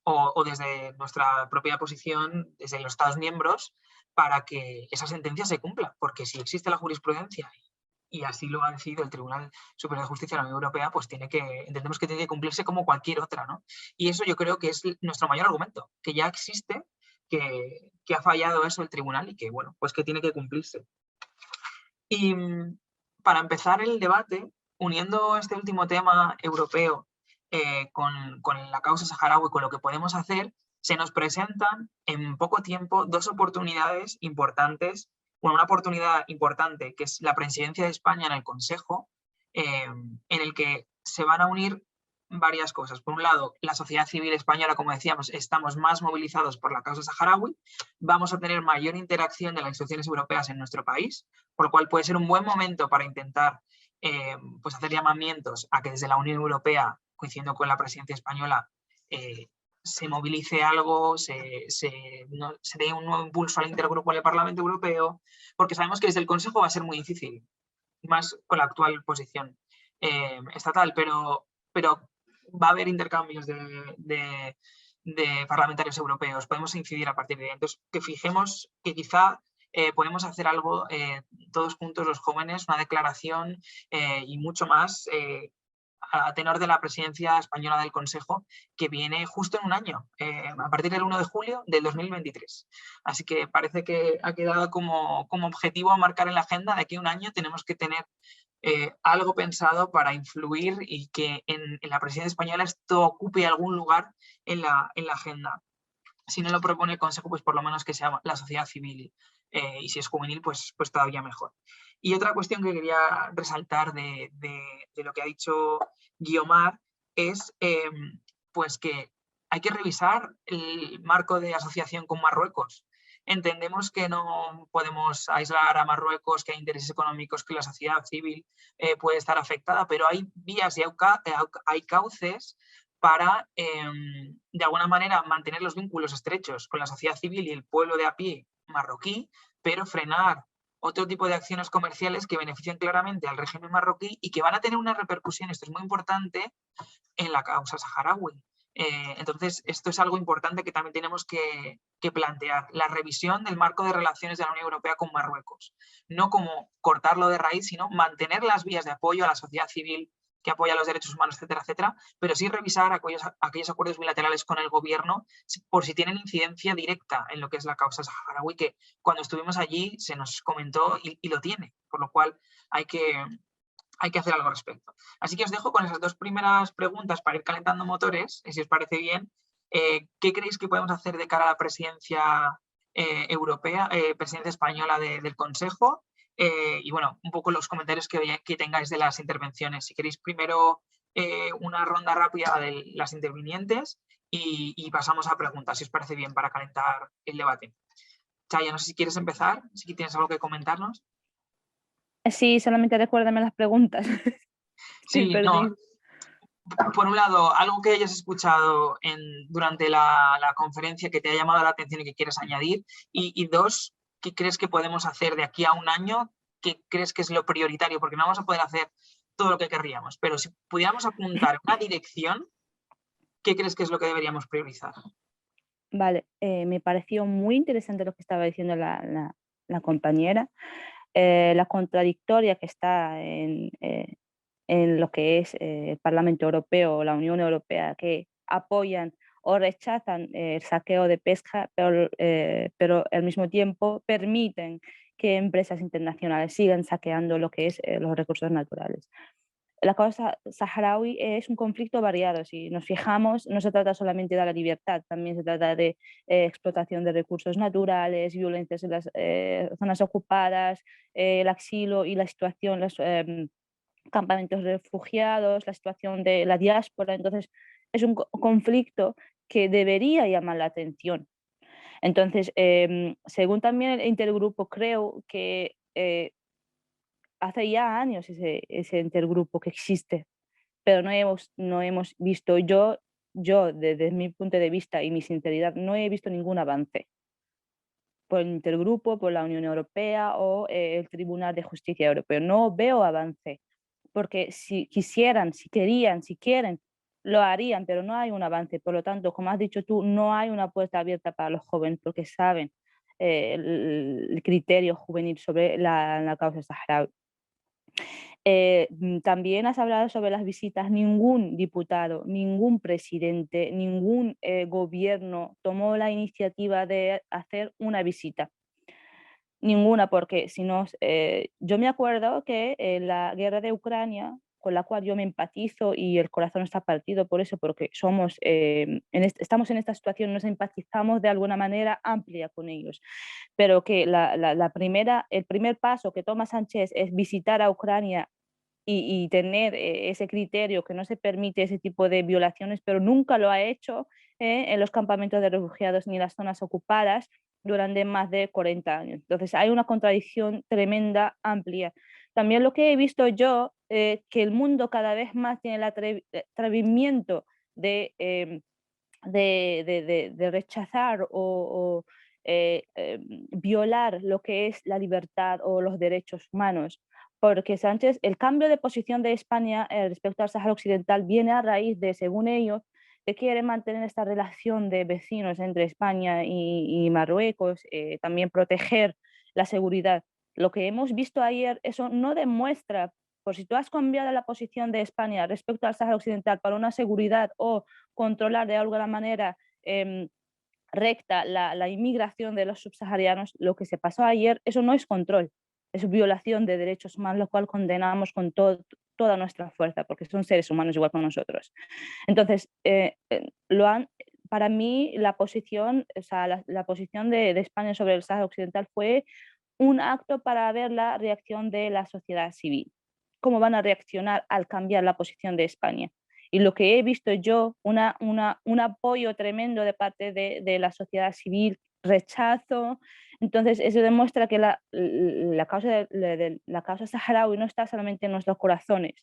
[SPEAKER 1] o desde nuestra propia posición, desde los Estados miembros, para que esa sentencia se cumpla. Porque si existe la jurisprudencia y así lo ha decidido el Tribunal Superior de Justicia de la Unión Europea, pues entendemos que tiene que cumplirse como cualquier otra, ¿no? Y eso yo creo que es nuestro mayor argumento, que ya existe, que ha fallado eso el tribunal y que, bueno, pues que tiene que cumplirse. Y para empezar el debate, uniendo este último tema europeo con la causa saharaui, con lo que podemos hacer, se nos presentan en poco tiempo dos oportunidades importantes. Bueno, una oportunidad importante que es la presidencia de España en el Consejo, en el que se van a unir varias cosas. Por un lado, la sociedad civil española, como decíamos, estamos más movilizados por la causa saharaui, vamos a tener mayor interacción de las instituciones europeas en nuestro país, por lo cual puede ser un buen momento para intentar pues hacer llamamientos a que desde la Unión Europea, coincidiendo con la presidencia española, se movilice algo, se dé un nuevo impulso al intergrupo del Parlamento Europeo, porque sabemos que desde el Consejo va a ser muy difícil, más con la actual posición estatal, pero va a haber intercambios de parlamentarios europeos, podemos incidir a partir de ahí. Entonces, que fijemos que quizá podemos hacer algo todos juntos los jóvenes, una declaración y mucho más a tenor de la presidencia española del Consejo, que viene justo en un año, a partir del 1 de julio del 2023. Así que parece que ha quedado como objetivo a marcar en la agenda de aquí a un año tenemos que tener algo pensado para influir y que en la presidencia española esto ocupe algún lugar en la agenda. Si no lo propone el Consejo, pues por lo menos que sea la sociedad civil y si es juvenil, pues todavía mejor. Y otra cuestión que quería resaltar de lo que ha dicho Guiomar es pues que hay que revisar el marco de asociación con Marruecos. Entendemos que no podemos aislar a Marruecos, que hay intereses económicos, que la sociedad civil puede estar afectada, pero hay vías y hay cauces para, de alguna manera, mantener los vínculos estrechos con la sociedad civil y el pueblo de a pie marroquí, pero frenar otro tipo de acciones comerciales que benefician claramente al régimen marroquí y que van a tener una repercusión, esto es muy importante, en la causa saharaui. Entonces, esto es algo importante que también tenemos que plantear. La revisión del marco de relaciones de la Unión Europea con Marruecos. No como cortarlo de raíz, sino mantener las vías de apoyo a la sociedad civil que apoya los derechos humanos, etcétera, etcétera, pero sí revisar aquellos acuerdos bilaterales con el gobierno por si tienen incidencia directa en lo que es la causa saharaui, que cuando estuvimos allí se nos comentó y lo tiene, por lo cual hay que hacer algo al respecto. Así que os dejo con esas dos primeras preguntas para ir calentando motores, si os parece bien. ¿Qué creéis que podemos hacer de cara a la presidencia europea, presidencia española del Consejo? Y bueno, un poco los comentarios que tengáis de las intervenciones. Si queréis primero una ronda rápida de las intervinientes y pasamos a preguntas, si os parece bien, para calentar el debate. Chaya, no sé si quieres empezar, si tienes algo que comentarnos.
[SPEAKER 4] Sí, solamente recuérdame las preguntas.
[SPEAKER 1] Sí, no. Por un lado, algo que hayas escuchado durante la conferencia que te ha llamado la atención y que quieres añadir. Y dos, ¿qué crees que podemos hacer de aquí a un año? ¿Qué crees que es lo prioritario? Porque no vamos a poder hacer todo lo que querríamos, pero si pudiéramos apuntar una dirección, ¿qué crees que es lo que deberíamos priorizar?
[SPEAKER 4] Vale, me pareció muy interesante lo que estaba diciendo la compañera. La contradictoria que está en lo que es el Parlamento Europeo o la Unión Europea, que apoyan o rechazan el saqueo de pesca, pero al mismo tiempo permiten que empresas internacionales sigan saqueando lo que es los recursos naturales. La causa saharaui es un conflicto variado. Si nos fijamos, no se trata solamente de la libertad, también se trata de explotación de recursos naturales, violencias en las zonas ocupadas, el exilio y la situación, los campamentos de refugiados, la situación de la diáspora. Entonces, es un conflicto que debería llamar la atención. Entonces, según también el intergrupo, creo que hace ya años ese intergrupo que existe, pero no hemos visto. Yo yo desde mi punto de vista y mi sinceridad no he visto ningún avance por el intergrupo, por la Unión Europea o el Tribunal de Justicia Europeo. No veo avance, porque si quisieran, si querían, si quieren, lo harían, pero no hay un avance. Por lo tanto, como has dicho tú, no hay una puerta abierta para los jóvenes porque saben el criterio juvenil sobre la causa saharaui. También has hablado sobre las visitas. Ningún diputado, ningún presidente, ningún gobierno tomó la iniciativa de hacer una visita. Ninguna, porque si no, yo me acuerdo que la guerra de Ucrania, con la cual yo me empatizo y el corazón está partido por eso, porque somos, estamos en esta situación, nos empatizamos de alguna manera amplia con ellos, pero que el primer paso que toma Sánchez es visitar a Ucrania y tener ese criterio que no se permite ese tipo de violaciones, pero nunca lo ha hecho en los campamentos de refugiados ni en las zonas ocupadas durante más de 40 años. Entonces hay una contradicción tremenda, amplia. También lo que he visto yo, que el mundo cada vez más tiene el atrevimiento de rechazar o violar lo que es la libertad o los derechos humanos. Porque Sánchez, el cambio de posición de España respecto al Sáhara Occidental viene a raíz de, según ellos, que quieren mantener esta relación de vecinos entre España y Marruecos, también proteger la seguridad. Lo que hemos visto ayer, eso no demuestra, por si tú has cambiado la posición de España respecto al Sáhara Occidental para una seguridad o controlar de alguna manera recta la inmigración de los subsaharianos, lo que se pasó ayer, eso no es control, es violación de derechos humanos, lo cual condenamos con toda nuestra fuerza, porque son seres humanos igual que nosotros. Entonces, para mí la posición, o sea, la posición de España sobre el Sáhara Occidental fue un acto para ver la reacción de la sociedad civil, cómo van a reaccionar al cambiar la posición de España. Y lo que he visto yo, un apoyo tremendo de parte de la sociedad civil, rechazo. Entonces, eso demuestra que la causa saharaui no está solamente en nuestros corazones,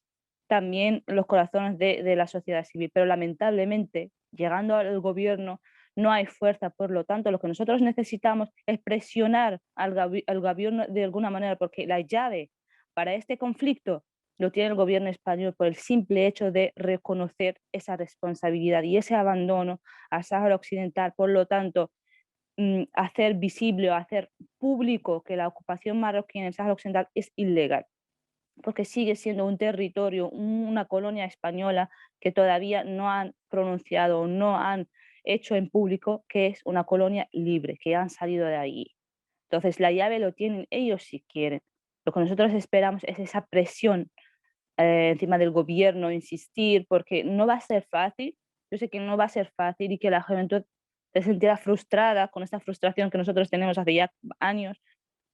[SPEAKER 4] también en los corazones de la sociedad civil. Pero lamentablemente, llegando al gobierno, no hay fuerza. Por lo tanto, lo que nosotros necesitamos es presionar al gobierno de alguna manera, porque la llave para este conflicto lo tiene el gobierno español por el simple hecho de reconocer esa responsabilidad y ese abandono al Sáhara Occidental. Por lo tanto, hacer visible o hacer público que la ocupación marroquí en el Sáhara Occidental es ilegal, porque sigue siendo un territorio, una colonia española que todavía no han pronunciado, no han hecho en público que es una colonia libre, que han salido de ahí. Entonces la llave lo tienen ellos si quieren. Lo que nosotros esperamos es esa presión encima del gobierno, insistir, porque no va a ser fácil. Yo sé que no va a ser fácil y que la juventud se sentirá frustrada con esta frustración que nosotros tenemos hace ya años,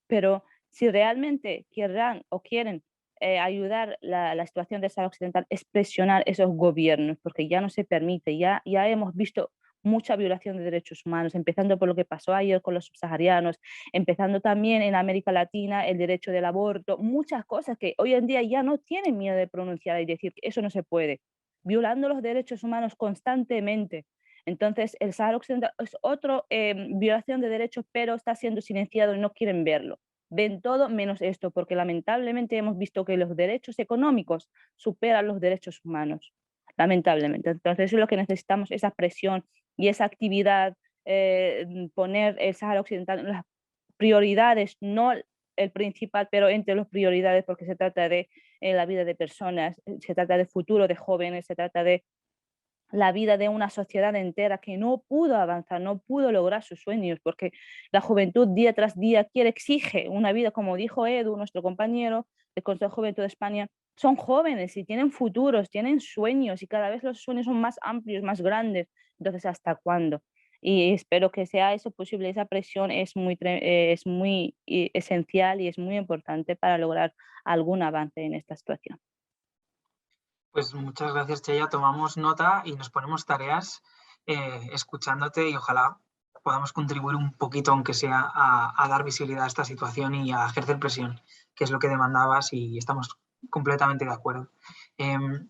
[SPEAKER 4] pero si realmente querrán o quieren ayudar la situación del Sáhara Occidental, es presionar esos gobiernos, porque ya no se permite, ya hemos visto mucha violación de derechos humanos, empezando por lo que pasó ayer con los subsaharianos, empezando también en América Latina el derecho del aborto, muchas cosas que hoy en día ya no tienen miedo de pronunciar y decir que eso no se puede, violando los derechos humanos constantemente. Entonces, el Sáhara Occidental es otra violación de derechos, pero está siendo silenciado y no quieren verlo. Ven todo menos esto, porque lamentablemente hemos visto que los derechos económicos superan los derechos humanos, lamentablemente. Entonces, eso es lo que necesitamos, esa presión y esa actividad, poner el Sáhara Occidental en las prioridades, no el principal, pero entre las prioridades, porque se trata de la vida de personas, se trata del futuro de jóvenes, se trata de la vida de una sociedad entera que no pudo avanzar, no pudo lograr sus sueños, porque la juventud día tras día exige una vida, como dijo Edu, nuestro compañero del Consejo de Juventud de España, son jóvenes y tienen futuros, tienen sueños y cada vez los sueños son más amplios, más grandes. Entonces, ¿hasta cuándo? Y espero que sea eso posible. Esa presión es muy esencial y es muy importante para lograr algún avance en esta situación.
[SPEAKER 1] Pues muchas gracias, Cheya. Tomamos nota y nos ponemos tareas escuchándote y ojalá podamos contribuir un poquito, aunque sea, a dar visibilidad a esta situación y a ejercer presión, que es lo que demandabas y estamos completamente de acuerdo.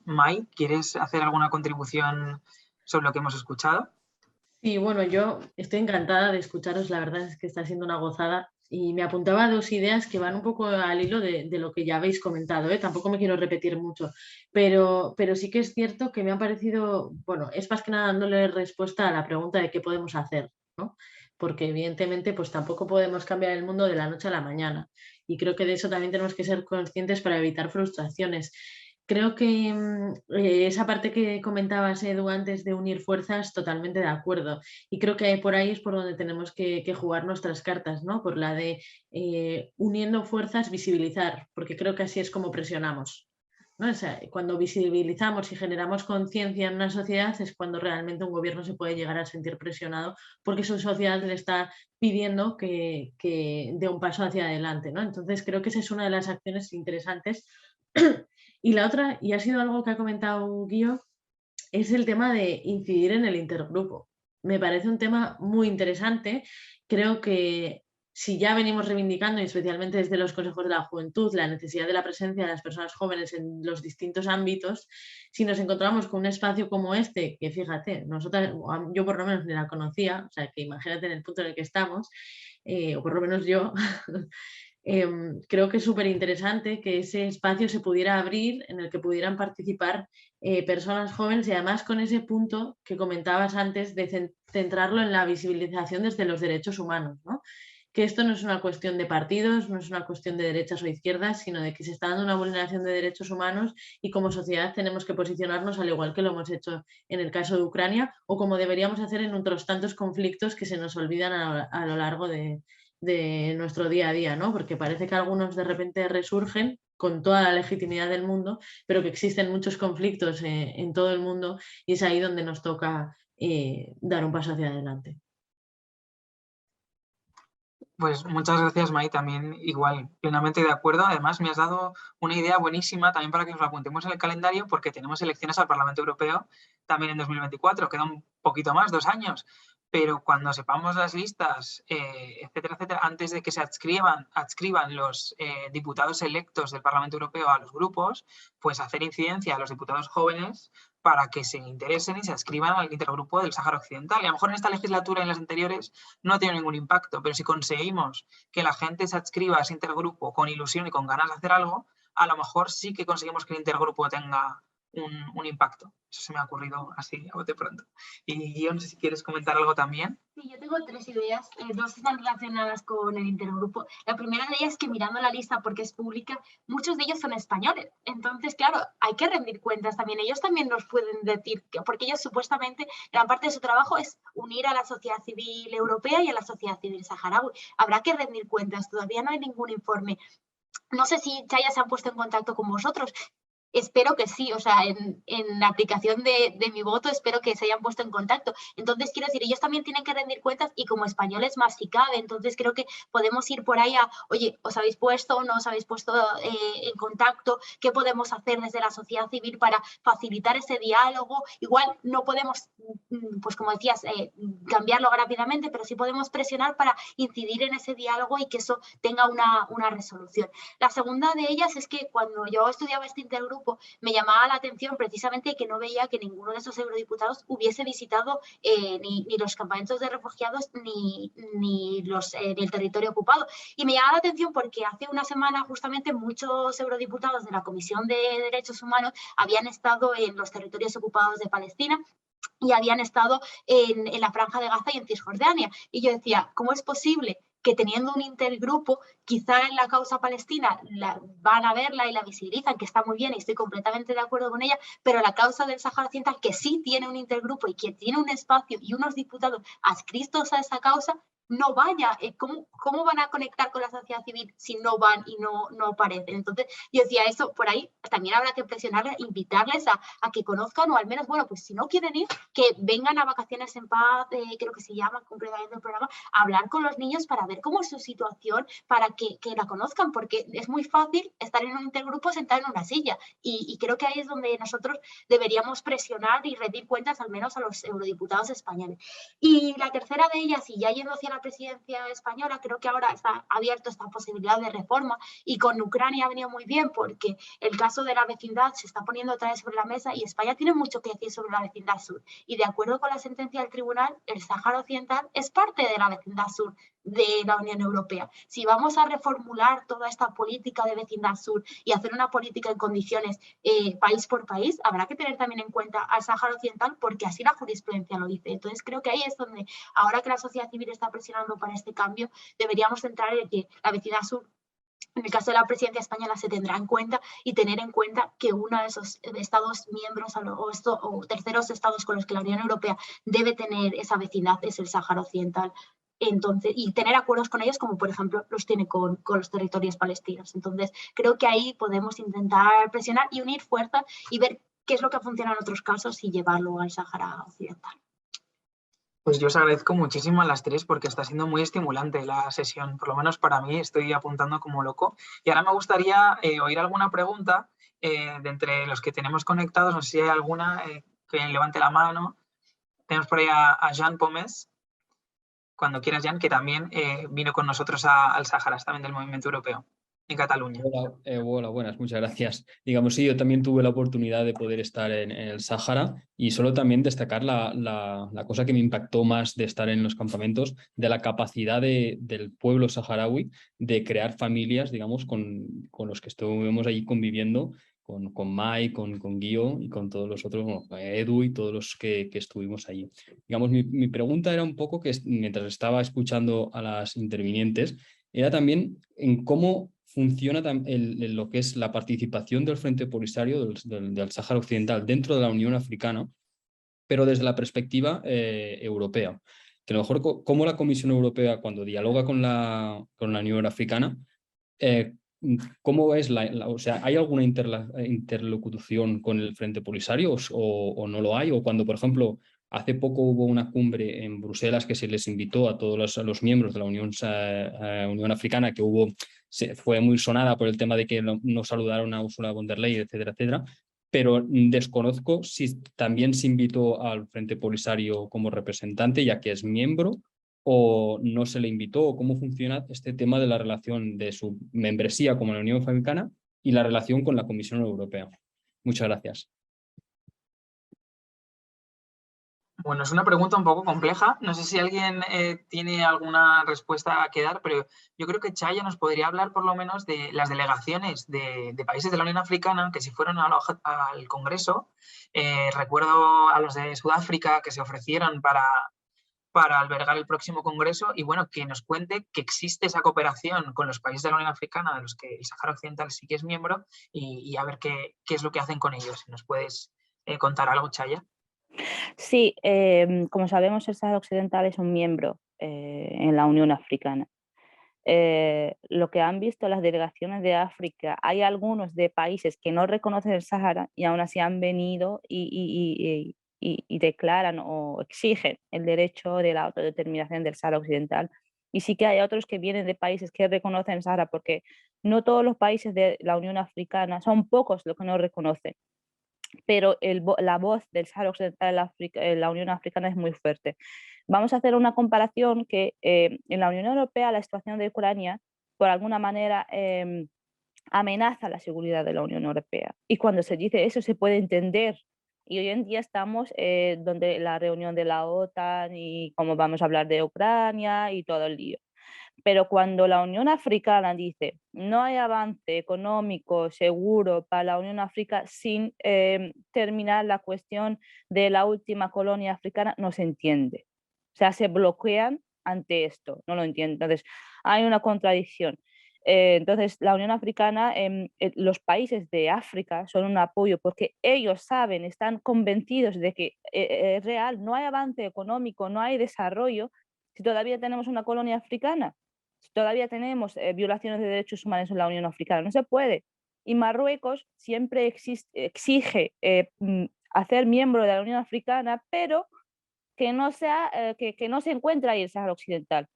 [SPEAKER 1] Mai, ¿quieres hacer alguna contribución sobre lo que hemos escuchado?
[SPEAKER 5] Sí, bueno, yo estoy encantada de escucharos, la verdad es que está siendo una gozada y me apuntaba 2 ideas que van un poco al hilo de lo que ya habéis comentado, ¿eh? Tampoco me quiero repetir mucho, pero sí que es cierto que me ha parecido, bueno, es más que nada dándole respuesta a la pregunta de qué podemos hacer, ¿no? Porque evidentemente pues tampoco podemos cambiar el mundo de la noche a la mañana y creo que de eso también tenemos que ser conscientes para evitar frustraciones. Creo que esa parte que comentabas, Edu, antes de unir fuerzas, totalmente de acuerdo. Y creo que por ahí es por donde tenemos que jugar nuestras cartas, ¿no? Por la de uniendo fuerzas, visibilizar, porque creo que así es como presionamos, ¿no? O sea, cuando visibilizamos y generamos conciencia en una sociedad es cuando realmente un gobierno se puede llegar a sentir presionado porque su sociedad le está pidiendo que dé un paso hacia adelante, ¿no? Entonces creo que esa es una de las acciones interesantes. Y la otra, y ha sido algo que ha comentado Guillo, es el tema de incidir en el intergrupo. Me parece un tema muy interesante. Creo que si ya venimos reivindicando, y especialmente desde los consejos de la juventud, la necesidad de la presencia de las personas jóvenes en los distintos ámbitos, si nos encontramos con un espacio como este, que fíjate, nosotras, yo por lo menos ni la conocía, o sea que imagínate en el punto en el que estamos, o por lo menos yo, creo que es súper interesante que ese espacio se pudiera abrir en el que pudieran participar personas jóvenes y además con ese punto que comentabas antes de centrarlo en la visibilización desde los derechos humanos, ¿no? Que esto no es una cuestión de partidos, no es una cuestión de derechas o izquierdas, sino de que se está dando una vulneración de derechos humanos y como sociedad tenemos que posicionarnos al igual que lo hemos hecho en el caso de Ucrania o como deberíamos hacer en otros tantos conflictos que se nos olvidan a lo largo de nuestro día a día, ¿no? Porque parece que algunos de repente resurgen con toda la legitimidad del mundo, pero que existen muchos conflictos en todo el mundo y es ahí donde nos toca dar un paso hacia adelante.
[SPEAKER 1] Pues muchas gracias, Mai, también igual, plenamente de acuerdo. Además, me has dado una idea buenísima también para que nos la apuntemos en el calendario, porque tenemos elecciones al Parlamento Europeo también en 2024, queda un poquito más, 2 años, pero cuando sepamos las listas, etcétera, etcétera, antes de que se adscriban los diputados electos del Parlamento Europeo a los grupos, pues hacer incidencia a los diputados jóvenes para que se interesen y se adscriban al intergrupo del Sáhara Occidental. Y a lo mejor en esta legislatura y en las anteriores no ha tenido ningún impacto, pero si conseguimos que la gente se adscriba a ese intergrupo con ilusión y con ganas de hacer algo, a lo mejor sí que conseguimos que el intergrupo tenga un impacto. Eso se me ha ocurrido así a bote pronto. Y yo no sé si quieres comentar algo también.
[SPEAKER 2] Sí, yo tengo 3 ideas, 2 están relacionadas con el intergrupo. La primera de ellas es que mirando la lista, porque es pública, muchos de ellos son españoles. Entonces, claro, hay que rendir cuentas también. Ellos también nos pueden decir, porque ellos supuestamente, gran parte de su trabajo es unir a la sociedad civil europea y a la sociedad civil saharaui. Habrá que rendir cuentas, todavía no hay ningún informe. No sé si Chaya se han puesto en contacto con vosotros. Espero que sí, o sea, en la aplicación de mi voto espero que se hayan puesto en contacto. Entonces, quiero decir, ellos también tienen que rendir cuentas y como españoles más si cabe. Entonces, creo que podemos ir por ahí a, oye, ¿os habéis puesto o no os habéis puesto en contacto? ¿Qué podemos hacer desde la sociedad civil para facilitar ese diálogo? Igual no podemos, pues como decías, cambiarlo rápidamente, pero sí podemos presionar para incidir en ese diálogo y que eso tenga una resolución. La segunda de ellas es que cuando yo estudiaba este intergrupo, me llamaba la atención precisamente que no veía que ninguno de esos eurodiputados hubiese visitado ni los campamentos de refugiados ni el territorio ocupado. Y me llamaba la atención porque hace una semana justamente muchos eurodiputados de la Comisión de Derechos Humanos habían estado en los territorios ocupados de Palestina y habían estado en la Franja de Gaza y en Cisjordania. Y yo decía, ¿cómo es posible que teniendo un intergrupo, quizá en la causa palestina van a verla y la visibilizan, que está muy bien y estoy completamente de acuerdo con ella, pero la causa del Sáhara Occidental, que sí tiene un intergrupo y que tiene un espacio y unos diputados adscritos a esa causa, no vaya. ¿Cómo van a conectar con la sociedad civil si no van y no aparecen? Entonces, yo decía eso, por ahí también habrá que presionarles, invitarles a que conozcan o al menos, bueno, pues si no quieren ir, que vengan a Vacaciones en Paz, creo que se llama completamente el programa, a hablar con los niños para ver cómo es su situación, para que la conozcan, porque es muy fácil estar en un intergrupo sentado en una silla y creo que ahí es donde nosotros deberíamos presionar y rendir cuentas al menos a los eurodiputados españoles. Y la tercera de ellas, y ya yendo hacia la la presidencia española, creo que ahora está abierto esta posibilidad de reforma, y con Ucrania ha venido muy bien porque el caso de la vecindad se está poniendo otra vez sobre la mesa y España tiene mucho que decir sobre la vecindad sur. Y de acuerdo con la sentencia del tribunal, el Sáhara Occidental es parte de la vecindad sur de la Unión Europea. Si vamos a reformular toda esta política de vecindad sur y hacer una política en condiciones país por país, habrá que tener también en cuenta al Sáhara Occidental, porque así la jurisprudencia lo dice. Entonces creo que ahí es donde, ahora que la sociedad civil está presionando para este cambio, deberíamos centrar en que la vecindad sur, en el caso de la presidencia española, se tendrá en cuenta, y tener en cuenta que uno de esos estados miembros o terceros estados con los que la Unión Europea debe tener esa vecindad es el Sáhara Occidental. Entonces, y tener acuerdos con ellos, como por ejemplo los tiene con los territorios palestinos. Entonces, creo que ahí podemos intentar presionar y unir fuerzas y ver qué es lo que funciona en otros casos y llevarlo al Sáhara Occidental.
[SPEAKER 1] Pues yo os agradezco muchísimo a las tres porque está siendo muy estimulante la sesión, por lo menos para mí, estoy apuntando como loco. Y ahora me gustaría oír alguna pregunta de entre los que tenemos conectados, no sé si hay alguna que levante la mano. Tenemos por ahí a Jean Pomés, cuando quieras, Jean, que también vino con nosotros al Sáhara, también del Movimiento Europeo, en Cataluña.
[SPEAKER 6] Hola, hola, buenas, muchas gracias. Digamos, sí, yo también tuve la oportunidad de poder estar en el Sáhara, y solo también destacar la cosa que me impactó más de estar en los campamentos, de la capacidad del pueblo saharaui de crear familias, digamos, con los que estuvimos allí conviviendo, con Mai, con Guio y con todos los otros, bueno, Edu y todos los que estuvimos allí. Digamos, mi pregunta era un poco que mientras estaba escuchando a las intervinientes, era también en cómo funciona lo que es la participación del Frente Polisario del Sáhara Occidental dentro de la Unión Africana, pero desde la perspectiva europea. Que a lo mejor cómo la Comisión Europea, cuando dialoga con la Unión Africana, ¿cómo es o sea, ¿hay alguna interlocución con el Frente Polisario o no lo hay? O cuando, por ejemplo, hace poco hubo una cumbre en Bruselas que se les invitó a todos los miembros de la Unión Africana, que fue muy sonada por el tema de que no saludaron a Ursula von der Leyen, etcétera, etcétera. Pero desconozco si también se invitó al Frente Polisario como representante, ya que es miembro, o no se le invitó, o cómo funciona este tema de la relación de su membresía como la Unión Africana y la relación con la Comisión Europea. Muchas gracias.
[SPEAKER 1] Bueno, es una pregunta un poco compleja. No sé si alguien tiene alguna respuesta que dar, pero yo creo que Chaya nos podría hablar por lo menos de las delegaciones de países de la Unión Africana que si fueron al Congreso. Recuerdo a los de Sudáfrica que se ofrecieron para albergar el próximo Congreso, y bueno, que nos cuente que existe esa cooperación con los países de la Unión Africana, de los que el Sáhara Occidental sí que es miembro, y a ver qué es lo que hacen con ellos. Si nos puedes contar algo, Chaya.
[SPEAKER 4] Sí, como sabemos, el Sáhara Occidental es un miembro en la Unión Africana. Lo que han visto las delegaciones de África, hay algunos de países que no reconocen el Sáhara y aún así han venido y declaran o exigen el derecho de la autodeterminación del Sáhara Occidental. Y sí que hay otros que vienen de países que reconocen el Sáhara, porque no todos los países de la Unión Africana, son pocos los que no reconocen, pero la voz del Sáhara Occidental en la Unión Africana es muy fuerte. Vamos a hacer una comparación que en la Unión Europea la situación de Ucrania, por alguna manera, amenaza la seguridad de la Unión Europea. Y cuando se dice eso se puede entender. Y hoy en día estamos donde la reunión de la OTAN y cómo vamos a hablar de Ucrania y todo el lío. Pero cuando la Unión Africana dice no hay avance económico seguro para la Unión Africana sin terminar la cuestión de la última colonia africana, no se entiende. O sea, se bloquean ante esto, no lo entienden. Entonces, hay una contradicción. Entonces, la Unión Africana, los países de África son un apoyo porque ellos saben, están convencidos de que es real, no hay avance económico, no hay desarrollo si todavía tenemos una colonia africana. Si todavía tenemos violaciones de derechos humanos en la Unión Africana, no se puede. Y Marruecos siempre exige hacer miembro de la Unión Africana, pero que no se encuentra ahí el Sáhara Occidental.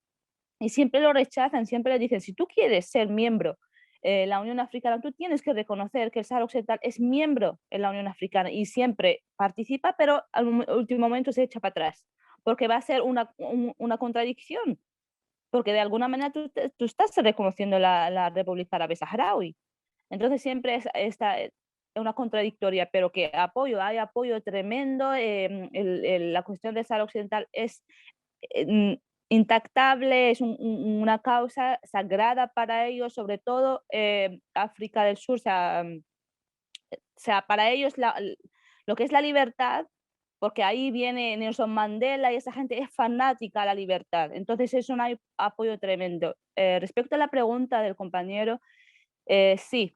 [SPEAKER 4] Y siempre lo rechazan, siempre le dicen, si tú quieres ser miembro de la Unión Africana, tú tienes que reconocer que el Sáhara Occidental es miembro en la Unión Africana, y siempre participa, pero al último momento se echa para atrás, porque va a ser una contradicción. porque de alguna manera tú estás reconociendo la República Árabe Saharaui. Entonces siempre está una contradictoria, pero que hay apoyo tremendo. La cuestión del Sáhara Occidental es intactable, es una causa sagrada para ellos, sobre todo África del Sur. O sea, para ellos lo que es la libertad, porque ahí viene Nelson Mandela y esa gente es fanática a la libertad. Entonces es un apoyo tremendo. Respecto a la pregunta del compañero, sí,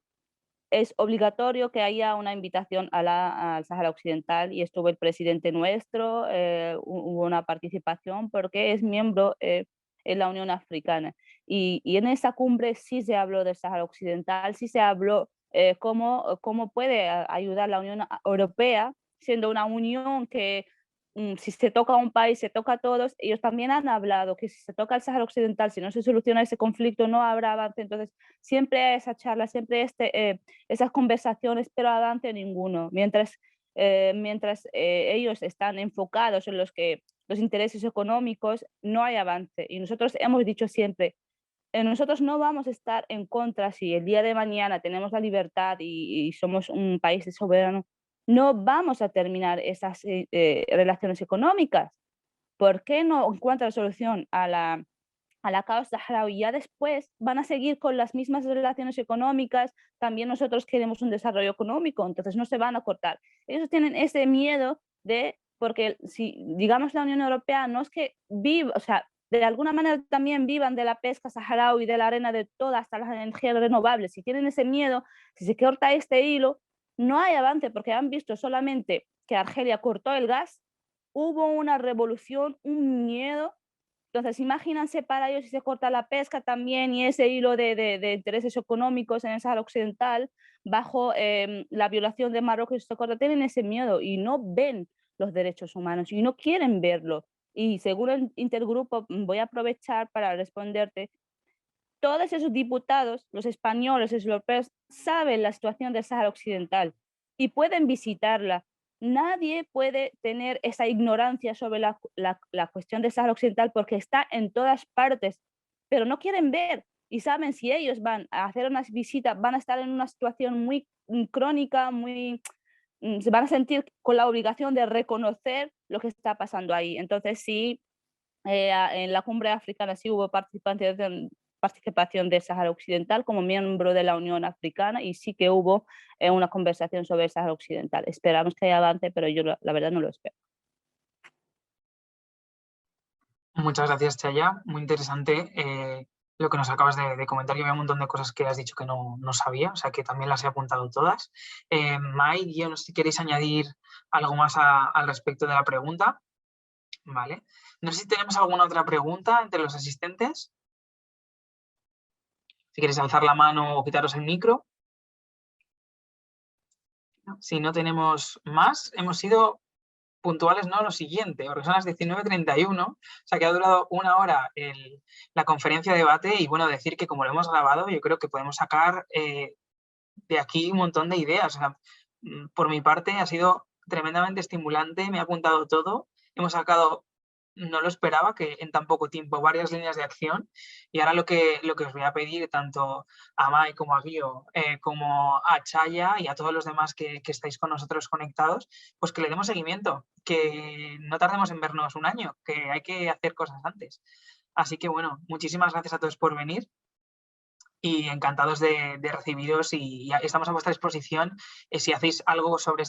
[SPEAKER 4] es obligatorio que haya una invitación al Sáhara Occidental y estuvo el presidente nuestro, hubo una participación porque es miembro en la Unión Africana. Y en esa cumbre sí se habló del Sáhara Occidental, sí se habló cómo puede ayudar la Unión Europea, siendo una unión que si se toca a un país, se toca a todos. Ellos también han hablado que si se toca al Sáhara Occidental, si no se soluciona ese conflicto, no habrá avance. Entonces, siempre hay esa charla, siempre esas conversaciones, pero avance ninguno. Mientras ellos están enfocados en los intereses económicos, no hay avance. Y nosotros hemos dicho siempre, nosotros no vamos a estar en contra si el día de mañana tenemos la libertad y somos un país soberano. No vamos a terminar esas relaciones económicas. ¿Por qué no encuentra solución a la causa saharaui? Ya después van a seguir con las mismas relaciones económicas. También nosotros queremos un desarrollo económico, entonces no se van a cortar. Ellos tienen ese miedo porque si digamos la Unión Europea no es que viva, o sea, de alguna manera también vivan de la pesca saharaui, de la arena, de todas, hasta las energías renovables. Si tienen ese miedo, si se corta este hilo, no hay avance, porque han visto solamente que Argelia cortó el gas, hubo una revolución, un miedo. Entonces, imagínense para ellos si se corta la pesca también y ese hilo de intereses económicos en el Sáhara Occidental, bajo la violación de Marruecos, se corta, tienen ese miedo y no ven los derechos humanos y no quieren verlo. Y según el intergrupo, voy a aprovechar para responderte, todos esos diputados, los españoles, los europeos, saben la situación del Sáhara Occidental y pueden visitarla. Nadie puede tener esa ignorancia sobre la cuestión del Sáhara Occidental porque está en todas partes, pero no quieren ver y saben si ellos van a hacer unas visitas, van a estar en una situación muy crónica, se van a sentir con la obligación de reconocer lo que está pasando ahí. Entonces sí, en la cumbre africana sí hubo participación del Sáhara Occidental como miembro de la Unión Africana y sí que hubo una conversación sobre el Sáhara Occidental. Esperamos que haya avance, pero yo la verdad no lo espero.
[SPEAKER 1] Muchas gracias, Chaya. Muy interesante lo que nos acabas de comentar. Yo veo un montón de cosas que has dicho que no sabía, o sea que también las he apuntado todas. Mike, yo no sé si queréis añadir algo más al respecto de la pregunta. Vale. No sé si tenemos alguna otra pregunta entre los asistentes. Si queréis alzar la mano o quitaros el micro. Si no tenemos más, hemos sido puntuales, ¿no? Lo siguiente, porque son las 19:31, o sea que ha durado 1 hora la conferencia de debate y bueno, decir que como lo hemos grabado, yo creo que podemos sacar de aquí un montón de ideas. O sea, por mi parte ha sido tremendamente estimulante, me ha apuntado todo, hemos sacado, no lo esperaba, que en tan poco tiempo varias líneas de acción y ahora lo que os voy a pedir tanto a Mai como a Guío como a Chaya y a todos los demás que estáis con nosotros conectados, pues que le demos seguimiento, que no tardemos en vernos 1 año, que hay que hacer cosas antes. Así que bueno, muchísimas gracias a todos por venir y encantados de recibiros y estamos a vuestra disposición si hacéis algo sobre